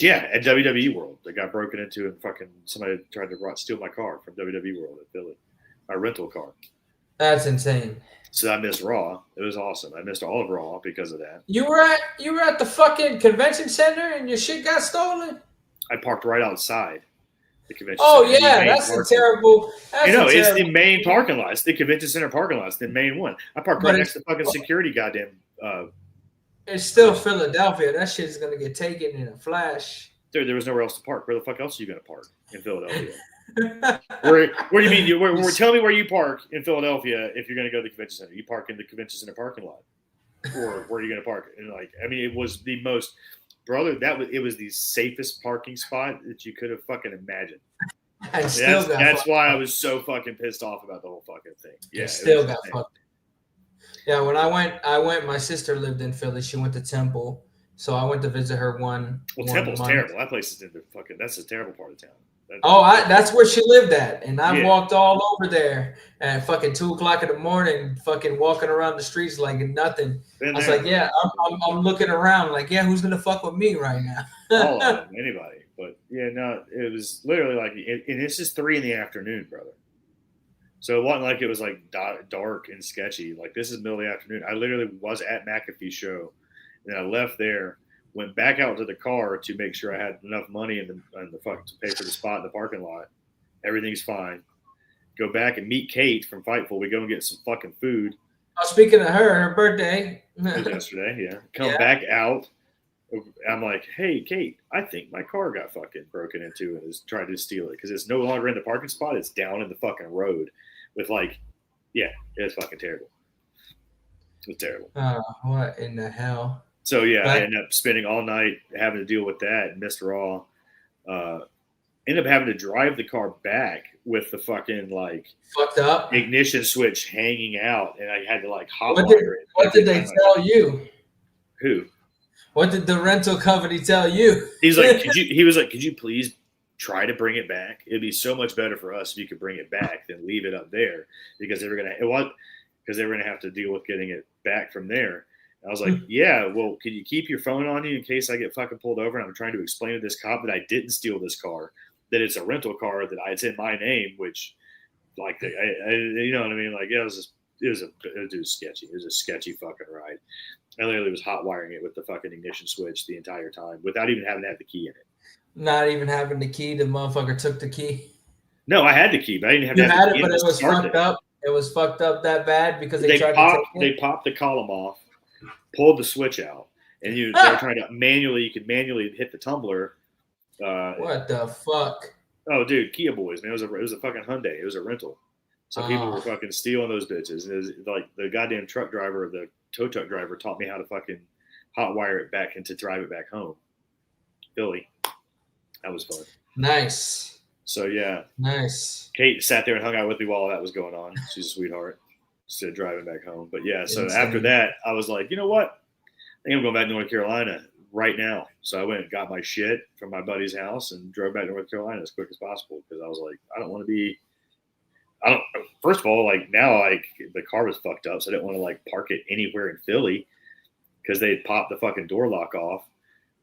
Yeah, at WWE World, they got broken into and fucking somebody tried to steal my car from WWE World at Philly, my rental car. That's insane. So I missed Raw. It was awesome. I missed all of Raw because of that. You were at the fucking convention center and your shit got stolen? I parked right outside the convention center. center. Yeah, that's a terrible. It's the main parking lot. It's the convention center parking lot. It's the main one. I parked right next to fucking security. Goddamn. It's still Philadelphia. That shit's gonna get taken in a flash. There was nowhere else to park. Where the fuck else are you gonna park in Philadelphia? where do you mean? Tell me where you park in Philadelphia if you're gonna go to the convention center. You park in the convention center parking lot, or where are you gonna park? And it was the most, brother. It was the safest parking spot that you could have fucking imagined. That's why I was so fucking pissed off about the whole fucking thing. Yeah, still got fucked. Yeah, when I went. My sister lived in Philly. She went to Temple, so I went to visit her one. Well, Temple's terrible. That place is in the fucking. That's a terrible part of town. That's where she lived at, and I walked all over there at fucking 2:00 in the morning, fucking walking around the streets like nothing. I was like, yeah, I'm looking around like, yeah, who's gonna fuck with me right now? All of them, anybody. But yeah, no, it was literally like, and this is 3 PM, brother. So it wasn't like it was like dark and sketchy. Like this is middle of the afternoon. I literally was at McAfee's show, and then I left there. Went back out to the car to make sure I had enough money in the fuck to pay for the spot in the parking lot. Everything's fine. Go back and meet Kate from Fightful. We go and get some fucking food. Oh, speaking of her birthday. It was yesterday, yeah. Come back out. I'm like, hey, Kate, I think my car got fucking broken into and is trying to steal it because it's no longer in the parking spot. It's down in the fucking road with it's fucking terrible. It was terrible. What in the hell? So, I ended up spending all night having to deal with that and missed Raw. Ended up having to drive the car back with the fucking, fucked up ignition switch hanging out, and I had to, hotwire it. What did they tell you? Who? What did the rental company tell you? He's like, could you please try to bring it back? It'd be so much better for us if you could bring it back than leave it up there because they were going to have to deal with getting it back from there. I was like, yeah, well, can you keep your phone on you in case I get fucking pulled over and I'm trying to explain to this cop that I didn't steal this car, that it's a rental car, that it's in my name, which, you know what I mean? It was sketchy. It was a sketchy fucking ride. I literally was hot wiring it with the fucking ignition switch the entire time without even having to have the key in it. Not even having the key? The motherfucker took the key? No, I had the key, but I didn't have to have the key. But it was fucked up. It was fucked up that bad because they tried to take it? They popped the column off, pulled the switch out, and they were trying to manually hit the tumbler. What the fuck? Oh, dude, Kia boys, man. It was a fucking Hyundai. It was a rental. So people were fucking stealing those bitches. And it was like the goddamn the tow truck driver taught me how to fucking hotwire it back and to drive it back home. Philly. That was fun. Nice. So, yeah. Nice. Kate sat there and hung out with me while that was going on. She's a sweetheart. Instead of driving back home. But, yeah, so after that, I was like, you know what? I think I'm going back to North Carolina right now. So I went and got my shit from my buddy's house and drove back to North Carolina as quick as possible because I was like, first of all, the car was fucked up, so I didn't want to park it anywhere in Philly because they popped the fucking door lock off,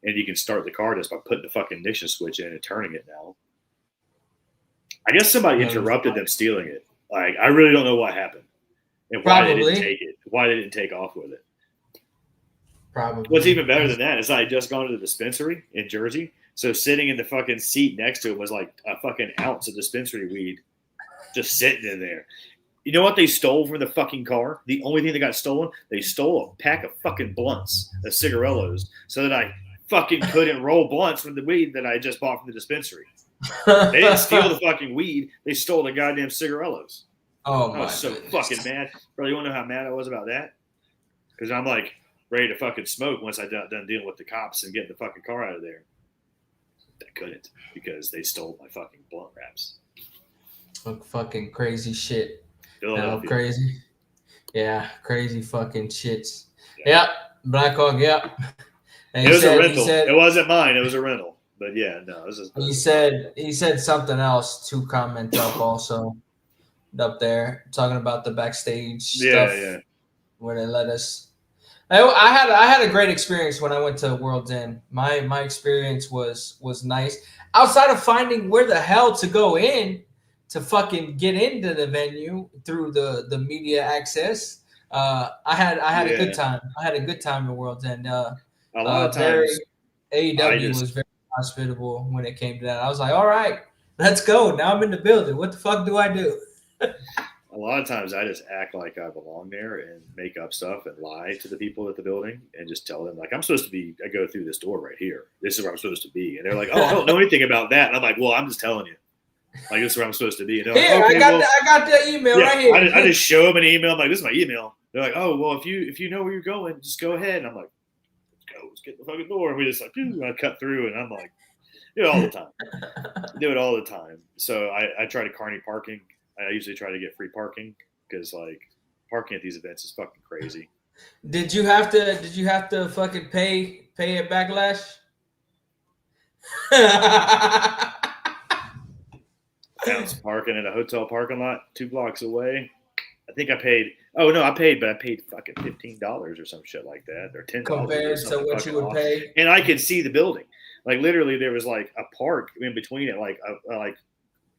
and you can start the car just by putting the fucking ignition switch in and turning it now. I guess somebody interrupted them stealing it. I really don't know what happened and why they didn't take it, why they didn't take off with it. Probably. What's even better than that is I had just gone to the dispensary in Jersey, so sitting in the fucking seat next to it was like a fucking ounce of dispensary weed just sitting in there. You know what they stole from the fucking car? The only thing that got stolen, they stole a pack of fucking blunts, of cigarillos, so that I fucking couldn't roll blunts from the weed that I just bought from the dispensary. They didn't steal the fucking weed. They stole the goddamn cigarillos. Oh, my I was so fucking mad. Bro, you want to know how mad I was about that? Because I'm ready to fucking smoke once I done dealing with the cops and getting the fucking car out of there. I couldn't because they stole my fucking blunt wraps. Fucking crazy shit. Crazy. Yeah, crazy fucking shits. Yep. Blackhawk, yep. And it was a rental. It wasn't mine. It was a rental. But yeah, no. It was he said something else to comment up also up there, talking about the backstage stuff. Yeah. Where they let us. I had a great experience when I went to World's End. My experience was nice. Outside of finding where the hell to go in to fucking get into the venue through the media access, I had a good time. I had a good time in World's End. A lot of times, AEW was very hospitable when it came to that. I was like, all right, let's go. Now I'm in the building. What the fuck do I do? A lot of times I just act like I belong there and make up stuff and lie to the people at the building and just tell them, like, I'm supposed to be, I go through this door right here. This is where I'm supposed to be. And they're like, oh, I don't know anything about that. And I'm like, well, I'm just telling you. Like, this is where I'm supposed to be. And they're like, here, okay, I got the email right here. I just show them an email. I'm like, this is my email. They're like, oh, well, if you know where you're going, just go ahead. And I'm like, let's go. Let's get the fucking door. And we just like, I cut through. And I'm like, do it all the time. Do it all the time. So I try to carny parking. I usually try to get free parking because, like, parking at these events is fucking crazy. Did you have to fucking pay at Backlash? Found some parking in a hotel parking lot 2 blocks away. I think I paid. Oh no, I paid fucking $15 or some shit like that, or $10 compared to what you would pay. And I could see the building. Like, literally, there was like a park in between it, like like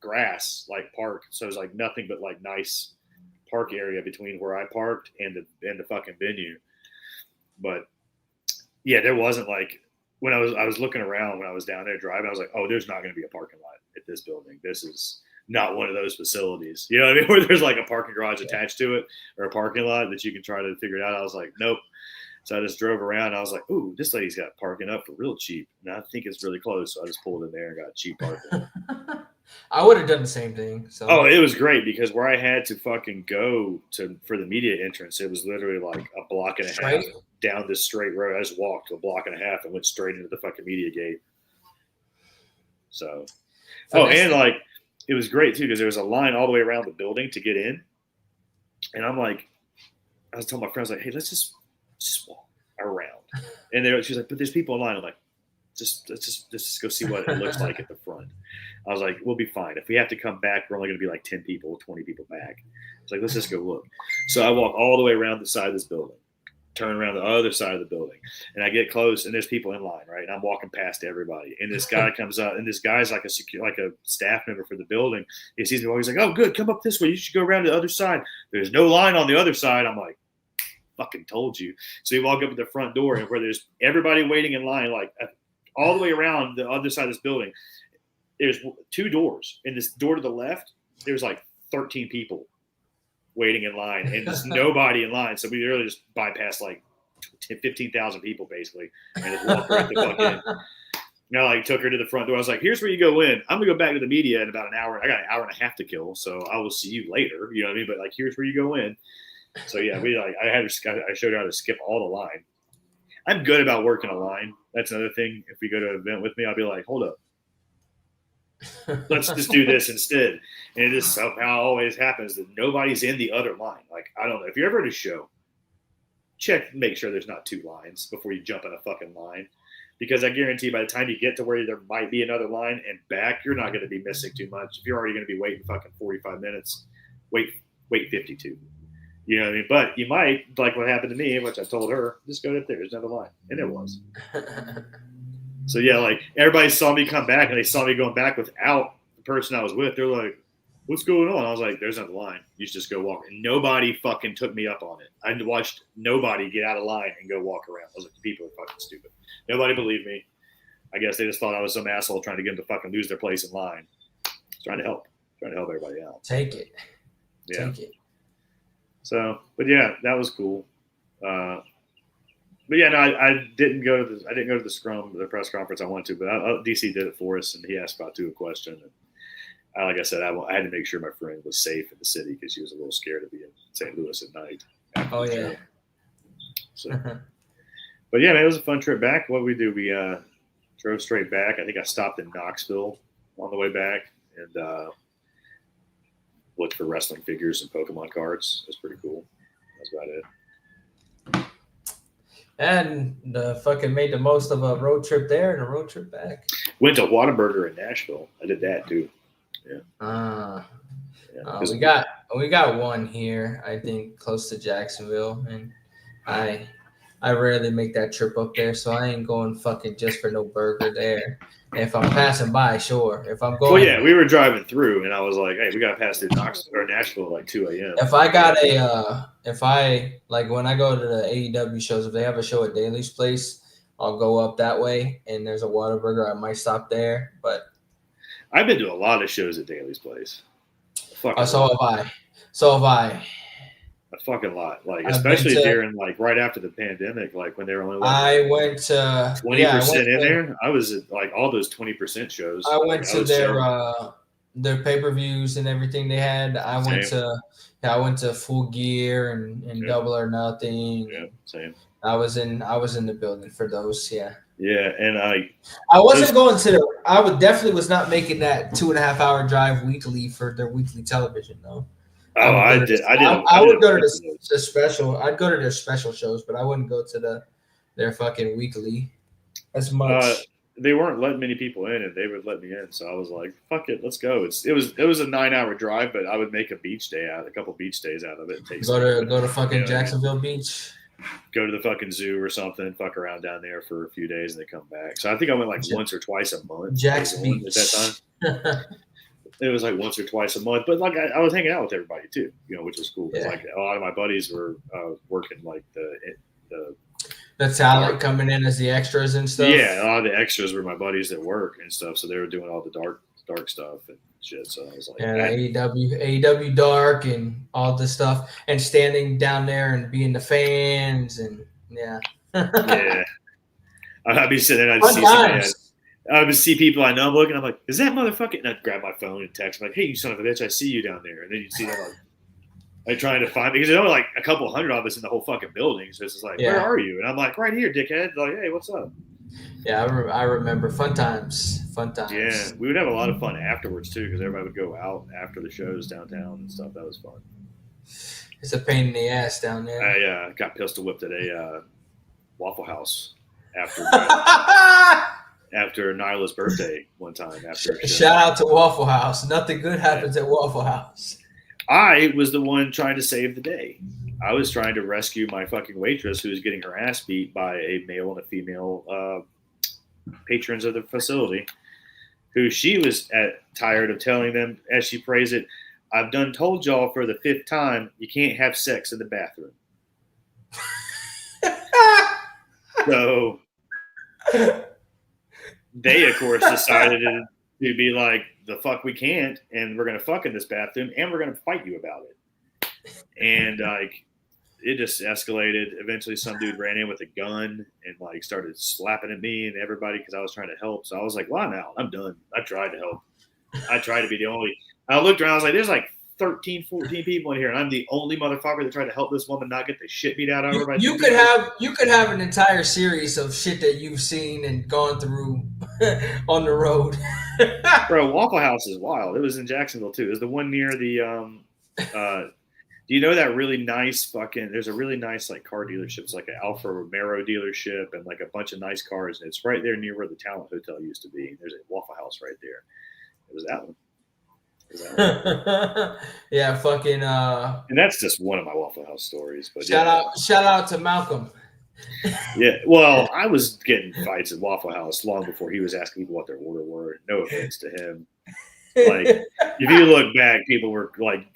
grass, like park. So it was like nothing but like nice park area between where I parked and the fucking venue. But yeah, there wasn't, like, when I was looking around when I was down there driving, I was like, oh, there's not going to be a parking lot at this building. This is not one of those facilities, you know what I mean, where there's like a parking garage attached to it or a parking lot that you can try to figure it out. I was like, nope. So I just drove around. And I was like, ooh, this lady's got parking up for real cheap. And I think it's really close. So I just pulled in there and got cheap parking. I would have done the same thing. So. Oh, it was great because where I had to fucking go for the media entrance, it was literally like a block and a half down this straight road. I just walked a block and a half and went straight into the fucking media gate. So and like, it was great too because there was a line all the way around the building to get in. And I'm like, I was telling my friends, like, hey, let's just walk around. And she's like, but there's people in line. I'm like, let's just go see what it looks like at the front. I was like, we'll be fine. If we have to come back, we're only going to be like 10 people, 20 people back. It's like, let's just go look. So I walk all the way around the side of this building, turn around the other side of the building, and I get close, and there's people in line, right? And I'm walking past everybody, and this guy comes up, and this guy's like a staff member for the building. He sees me, he's like, oh, good, come up this way. You should go around to the other side. There's no line on the other side. I'm like, fucking told you. So we walk up to the front door, and where there's everybody waiting in line, like all the way around the other side of this building, there's 2 doors. In this door to the left, there's like 13 people waiting in line, and there's nobody in line. So we really just bypassed like 15,000 people basically, and just walked right the fuck in. And I like took her to the front door. I was like, here's where you go in. I'm gonna go back to the media in about an hour. I got an hour and a half to kill, so I will see you later. You know what I mean? But like, here's where you go in. So yeah, I showed her how to skip all the line. I'm good about working a line. That's another thing. If we go to an event with me, I'll be like, hold up. Let's just do this instead. And it just somehow always happens that nobody's in the other line. Like, I don't know. If you're ever at a show, make sure there's not 2 lines before you jump in a fucking line. Because I guarantee by the time you get to where there might be another line and back, you're not going to be missing too much. If you're already going to be waiting fucking 45 minutes, wait 52. You know what I mean? But you might, like what happened to me, which I told her, just go up there. There's another line. And there was. So, yeah, like, everybody saw me come back, and they saw me going back without the person I was with. They're like, what's going on? I was like, there's another line. You should just go walk. And nobody fucking took me up on it. I watched nobody get out of line and go walk around. I was like, people are fucking stupid. Nobody believed me. I guess they just thought I was some asshole trying to get them to fucking lose their place in line. Trying to help everybody out. Take it. Yeah. Take it. So, but yeah, that was cool. But yeah, no, I didn't go to the press conference I wanted to, but DC did it for us, and he asked about a question. And like I said, I had to make sure my friend was safe in the city because she was a little scared to be in St. Louis at night. Oh yeah. So, but yeah, man, it was a fun trip back. What did we do? We drove straight back. I think I stopped in Knoxville on the way back and looked for wrestling figures and Pokemon cards. It was pretty cool. That's about it. And fucking made the most of a road trip there and a road trip back. Went to Whataburger in Nashville. I did that too. Yeah. We got one here, I think, close to Jacksonville, and I I rarely make that trip up there, so I ain't going fucking just for no burger there. If I'm passing by, sure. If I'm going, well, yeah, we were driving through, and I was like, "Hey, we gotta pass through Knoxville or Nashville at like 2 a.m." if I got if I like when I go to the AEW shows, if they have a show at Daly's Place, I'll go up that way, and there's a Whataburger. I might stop there, but I've been to a lot of shows at Daly's Place. so have I. So have I. A fucking lot, like especially during like right after the pandemic, like when they were only I went to 20% in there. I was at like all those 20% shows. I went to their pay-per-views and everything they had. I went to Full Gear and Double or Nothing. Yeah, same. I was in the building for those. Yeah. Yeah, and I wasn't going to. I was not making that 2.5 hour drive weekly for their weekly television though. Oh, I did. I would go to the special. I'd go to their special shows, but I wouldn't go to their fucking weekly as much. They weren't letting many people in, and they would let me in. So I was like, "Fuck it, let's go." It was a 9-hour drive, but I would make a couple beach days out of it. Go to fucking Jacksonville Beach. Go to the fucking zoo or something, fuck around down there for a few days, and then come back. So I think I went like once or twice a month. Jack's Beach at that time. It was like once or twice a month, but like I was hanging out with everybody too, which was cool. Yeah. Like a lot of my buddies were working like the talent coming in as the extras and stuff. Yeah, a lot of the extras were my buddies at work and stuff, so they were doing all the dark stuff and shit. So I was like, AEW dark and all this stuff, and standing down there and being the fans and yeah. I'd be sitting there, I would see people I know. I'm looking. I'm like, "Is that motherfucker?" And I'd grab my phone and text. I'm like, "Hey, you son of a bitch! I see you down there." And then you'd see them like trying to find me because there were like a couple hundred of us in the whole fucking building. So it's just like, "Where are you?" And I'm like, "Right here, dickhead." Like, "Hey, what's up?" Yeah, I remember fun times. Yeah, we would have a lot of fun afterwards too because everybody would go out after the shows downtown and stuff. That was fun. It's a pain in the ass down there. I got pistol whipped at a Waffle House after. After Nyla's birthday one time. Shout out to Waffle House. Nothing good happens at Waffle House. I was the one trying to save the day. I was trying to rescue my fucking waitress who was getting her ass beat by a male and a female patrons of the facility, who she was tired of telling them, as she phrased it, "I've done told y'all for the 5th time, you can't have sex in the bathroom." So they, of course, decided to be like, "The fuck we can't, and we're going to fuck in this bathroom, and we're going to fight you about it." And like, it just escalated. Eventually, some dude ran in with a gun and like started slapping at me and everybody because I was trying to help. So I was like, "Well, I'm out. I'm done. I tried to help. I tried to be the only." I looked around. I was like, "There's like 13, 14 people in here, and I'm the only motherfucker that tried to help this woman not get the shit beat out of her." You could have an entire series of shit that you've seen and gone through on the road. Bro, Waffle House is wild. It was in Jacksonville too. It was the one near the do you know that really nice there's a really nice like car dealership. It's like an Alfa Romero dealership and like a bunch of nice cars, and it's right there near where the Talent Hotel used to be. There's a Waffle House right there. It was that one. Yeah, fucking and that's just one of my Waffle House stories. But shout out to Malcolm. Yeah, well, I was getting fights at Waffle House long before he was asking people what their order were. No offense to him. Like, if you look back, people were like,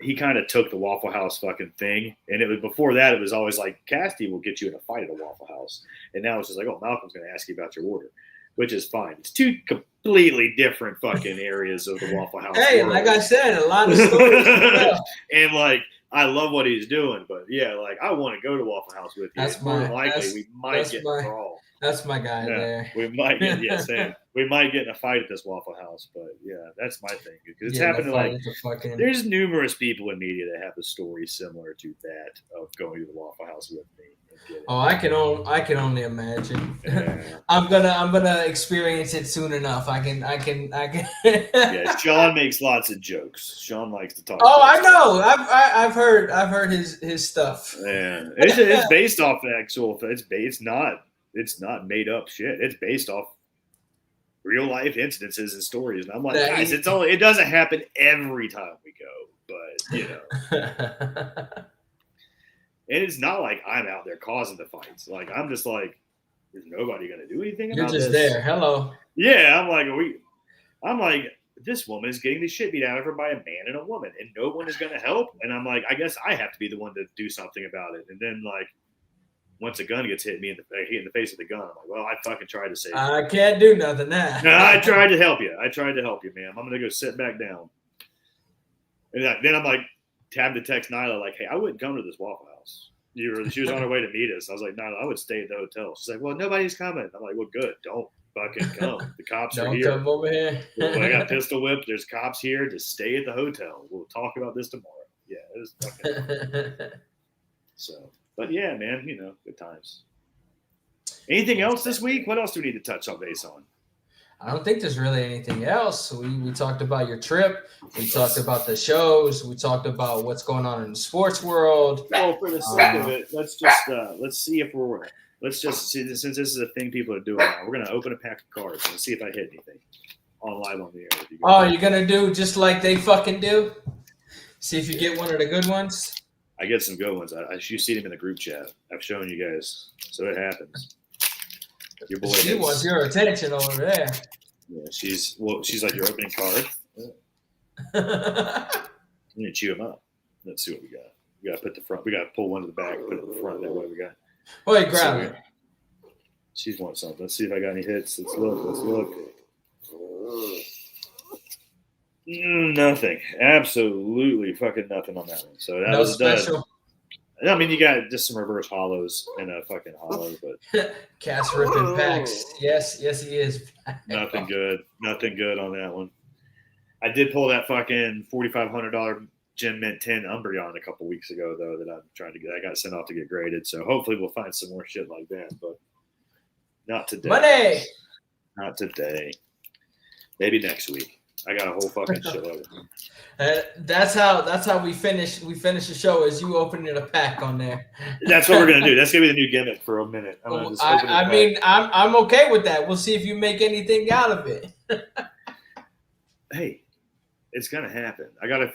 he kind of took the Waffle House fucking thing, and it was before that. It was always like, Cassidy will get you in a fight at a Waffle House, and now it's just like, oh, Malcolm's going to ask you about your order, which is fine. It's two completely different fucking areas of the Waffle House. Hey, world. Like I said, a lot of stories. And like, I love what he's doing, but yeah, like I want to go to Waffle House with you. More than likely, we might get in a brawl. That's my guy there. We might get we might get in a fight at this Waffle House, but yeah, that's my thing because it's happened to like there's numerous people in media that have a story similar to that of going to the Waffle House with me. Oh, I can only imagine. Yeah. I'm gonna experience it soon enough. I can. Yeah, Sean makes lots of jokes. Sean likes to talk. Oh, I know. I've heard his stuff. Yeah, it's based off actual. It's not made up shit. It's based off real life incidences and stories. And I'm like, guys, it doesn't happen every time we go, but you know. And it's not like I'm out there causing the fights. Like, I'm just like, is nobody going to do anything You're about just this? there. Hello. Yeah, I'm like, this woman is getting the shit beat out of her by a man and a woman, and no one is going to help. And I'm like, I guess I have to be the one to do something about it. And then, like, once a gun gets hit in the face with the gun, I'm like, well, I fucking tried to save you. I can't do nothing now. No, I tried to help you. Ma'am. I'm going to go sit back down. And then I'm like, tab to text Nyla, like, hey, I wouldn't come to this Waffle House. She was on her way to meet us. I was like, Nyla, I would stay at the hotel. She's like, well, nobody's coming. I'm like, well, good. Don't fucking come. The cops are here. Don't come over here. When I got pistol whipped, there's cops here. Just stay at the hotel. We'll talk about this tomorrow. Yeah, it was fucking so, but yeah, man, good times. Anything else this week? What else do we need to touch on base on? I don't think there's really anything else. We talked about your trip. We talked about the shows. We talked about what's going on in the sports world. Well, for the sake of it, let's see since this is a thing people are doing now, we're gonna open a pack of cards and see if I hit anything live on the air. Oh, you're gonna do just like they fucking do? See if you get one of the good ones. I get some good ones. You see them in the group chat. I've shown you guys, so it happens. Your boy she wants your attention over there. Yeah, she's like your opening card. You need to chew them up. Let's see what we got. We gotta put the front. We gotta pull one to the back, put it in the front. That way we got. Wait, grab it. She's wanting something. Let's see if I got any hits. Let's look. Nothing. Absolutely fucking nothing on that one. So that was special. Done. I mean, you got just some reverse hollows and a fucking hollow, but Cass ripping packs. Yes, he is. Nothing good on that one. I did pull that fucking $4,500 Gem Mint 10 Umbreon a couple weeks ago, though, that I'm trying to get. I got sent off to get graded, so hopefully we'll find some more shit like that, but not today. Money! Not today. Maybe next week. I got a whole fucking shitload. That's how we finish the show. Is you opening a pack on there? That's what we're gonna do. That's gonna be the new gimmick for a minute. I'm okay with that. We'll see if you make anything out of it. Hey, it's gonna happen. I gotta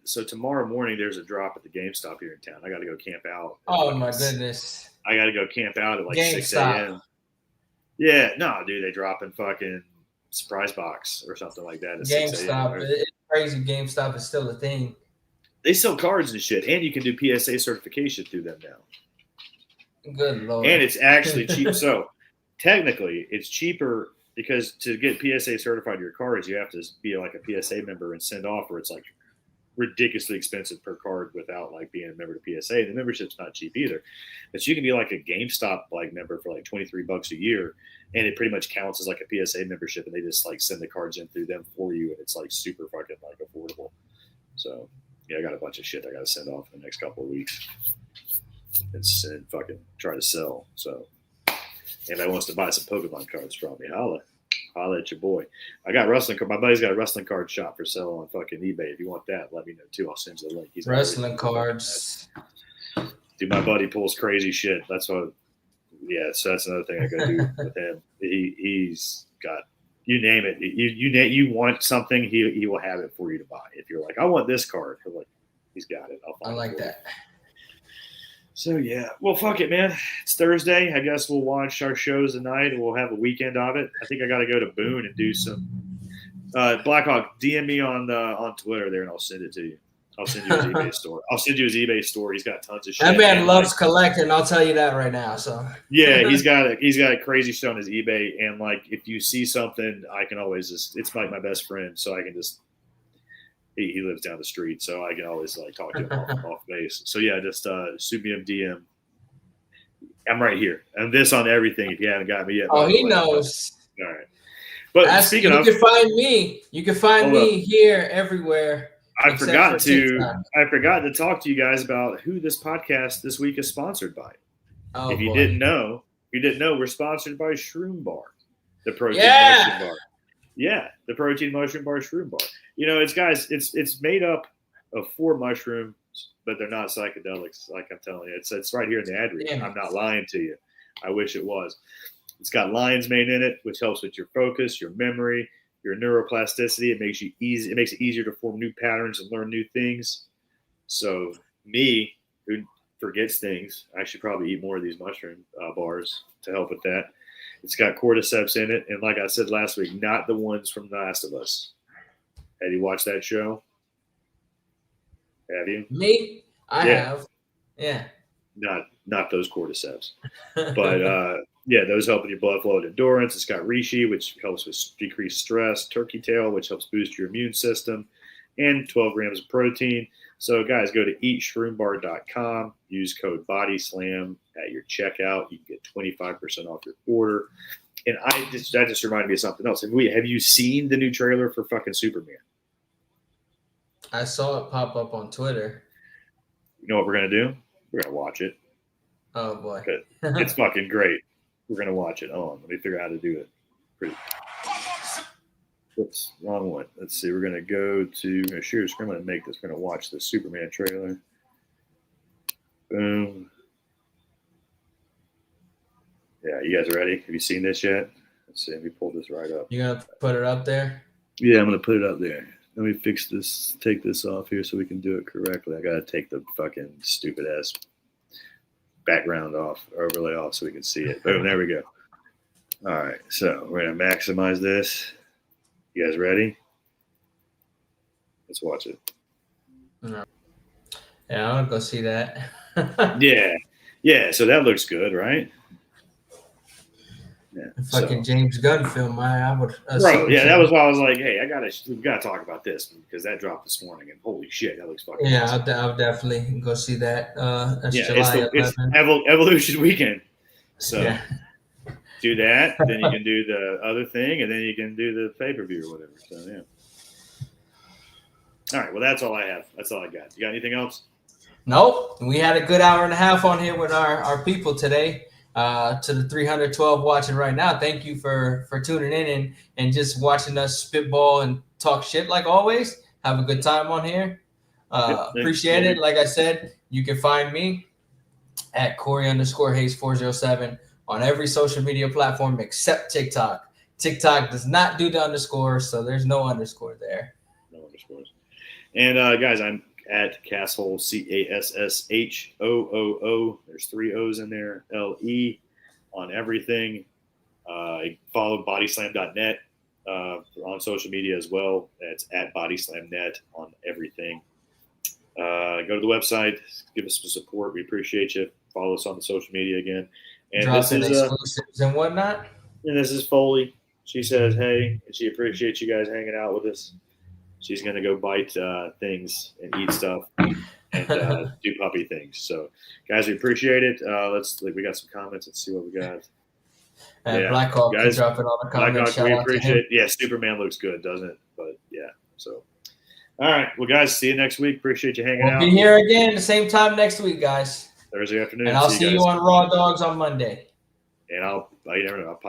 so tomorrow morning there's a drop at the GameStop here in town. I gotta go camp out. Oh my goodness! I gotta go camp out at like GameStop. 6 a.m. Yeah, no, dude, they dropping fucking surprise box or something like that. GameStop, it's crazy. GameStop is still a thing. They sell cards and shit, and you can do PSA certification through them now. Good lord! And it's actually cheap. So technically, it's cheaper because to get PSA certified your cards, you have to be like a PSA member and send off, or it's like ridiculously expensive per card without like being a member to PSA. The membership's not cheap either, but you can be like a GameStop like member for like $23 a year, and it pretty much counts as like a PSA membership, and they just like send the cards in through them for you, and it's like super fucking like affordable. So yeah, I got a bunch of shit I got to send off in the next couple of weeks and fucking try to sell. So anybody wants to buy some Pokemon cards from me, holla at your boy. I got wrestling. My buddy's got a wrestling card shop for sale on fucking eBay. If you want that, let me know too. I'll send you the link. He's wrestling cards. Dude, my buddy pulls crazy shit. That's what. Yeah, so that's another thing I got to do with him. He's got you name it. You want something, he will have it for you to buy. If you're like, I want this card, he's got it. I like that. So yeah, well, fuck it, man. It's Thursday. I guess we'll watch our shows tonight, and we'll have a weekend of it. I think I got to go to Boone and do some. Blackhawk, DM me on Twitter there, and I'll send it to you. I'll send you his eBay store. I'll send you his eBay store. He's got tons of shit. That man loves collecting. I'll tell you that right now. So yeah, he's got a crazy shit on his eBay, and like if you see something, I can always it's like my best friend, so I can just. He lives down the street, so I can always like talk to him off base. So yeah, just shoot me a DM. I'm right here. And this on everything if you haven't got me yet. Oh, he knows. All right. But speaking of, you can find me. You can find me here everywhere. I forgot to talk to you guys about who this podcast this week is sponsored by. Oh, if you boy. didn't know, we're sponsored by Shroom Bar, the protein mushroom bar. Yeah, the protein mushroom bar, Shroom Bar. You know, it's made up of 4 mushrooms, but they're not psychedelics. Like I'm telling you, it's right here in the ad read. I'm not lying to you. I wish it was. It's got lion's mane in it, which helps with your focus, your memory, your neuroplasticity. It makes it easier to form new patterns and learn new things. So me, who forgets things. I should probably eat more of these mushroom bars to help with that. It's got cordyceps in it, and like I said last week, not the ones from The Last of Us. Have you watched that show? Have you? Me? I have. Yeah. Not those cordyceps. But yeah, those help with your blood flow and endurance. It's got reishi, which helps with decreased stress, turkey tail, which helps boost your immune system, and 12 grams of protein. So, guys, go to eatshroombar.com. Use code Bodyslam at your checkout. You can get 25% off your order. And that just reminded me of something else. Have you seen the new trailer for fucking Superman? I saw it pop up on Twitter. You know what we're going to do? We're going to watch it. Oh, boy. It's fucking great. We're going to watch it. Hold on. Let me figure out how to do it. Whoops, wrong one. Let's see. We're going to go to share screen. I'm going to make this. We're going to watch the Superman trailer. Boom. Yeah, you guys ready? Have you seen this yet? Let's see. Let me pull this right up. You going to put it up there? Yeah, I'm going to put it up there. Let me fix this, take this off here so we can do it correctly. I got to take the fucking stupid ass background off, overlay off so we can see it. Boom, there we go. All right, so we're going to maximize this. You guys ready? Let's watch it. No. Yeah, I want to go see that. Yeah, so that looks good, right? Yeah, fucking James Gunn film. I would. Bro, yeah, that was why I was like, hey, we gotta talk about this because that dropped this morning, and holy shit, that looks fucking. Yeah, awesome. I'll definitely go see that. That's July it's Evolution Weekend, so do that. Then you can do the other thing, and then you can do the pay-per-view or whatever. So yeah. All right, well, that's all I have. That's all I got. You got anything else? Nope. We had a good hour and a half on here with our people today. To the 312 watching right now, thank you for tuning in and just watching us spitball and talk shit like always. Have a good time on here. Appreciate it. Like I said, you can find me at Cory_Hayes407 on every social media platform except TikTok. TikTok does not do the underscore, so there's no underscore there. No underscores. And guys, I'm at Casshole, CASSHOOO. There's 3 O's in there. LE on everything. Follow bodyslam.net on social media as well. That's at bodyslamnet on everything. Go to the website. Give us some support. We appreciate you. Follow us on the social media again. And dropping exclusives and whatnot. And this is Foley. She says, hey, and she appreciates you guys hanging out with us. She's going to go bite things and eat stuff and do puppy things. So, guys, we appreciate it. We got some comments. Let's see what we got. Blackhawk, guys, dropping all the comments. Blackhawk, we appreciate it. Yeah, Superman looks good, doesn't it? But, yeah, so. All right. Well, guys, see you next week. Appreciate you hanging out. We'll be here again at the same time next week, guys. Thursday afternoon. And I'll see you on Raw Dogs on Monday. And I'll pop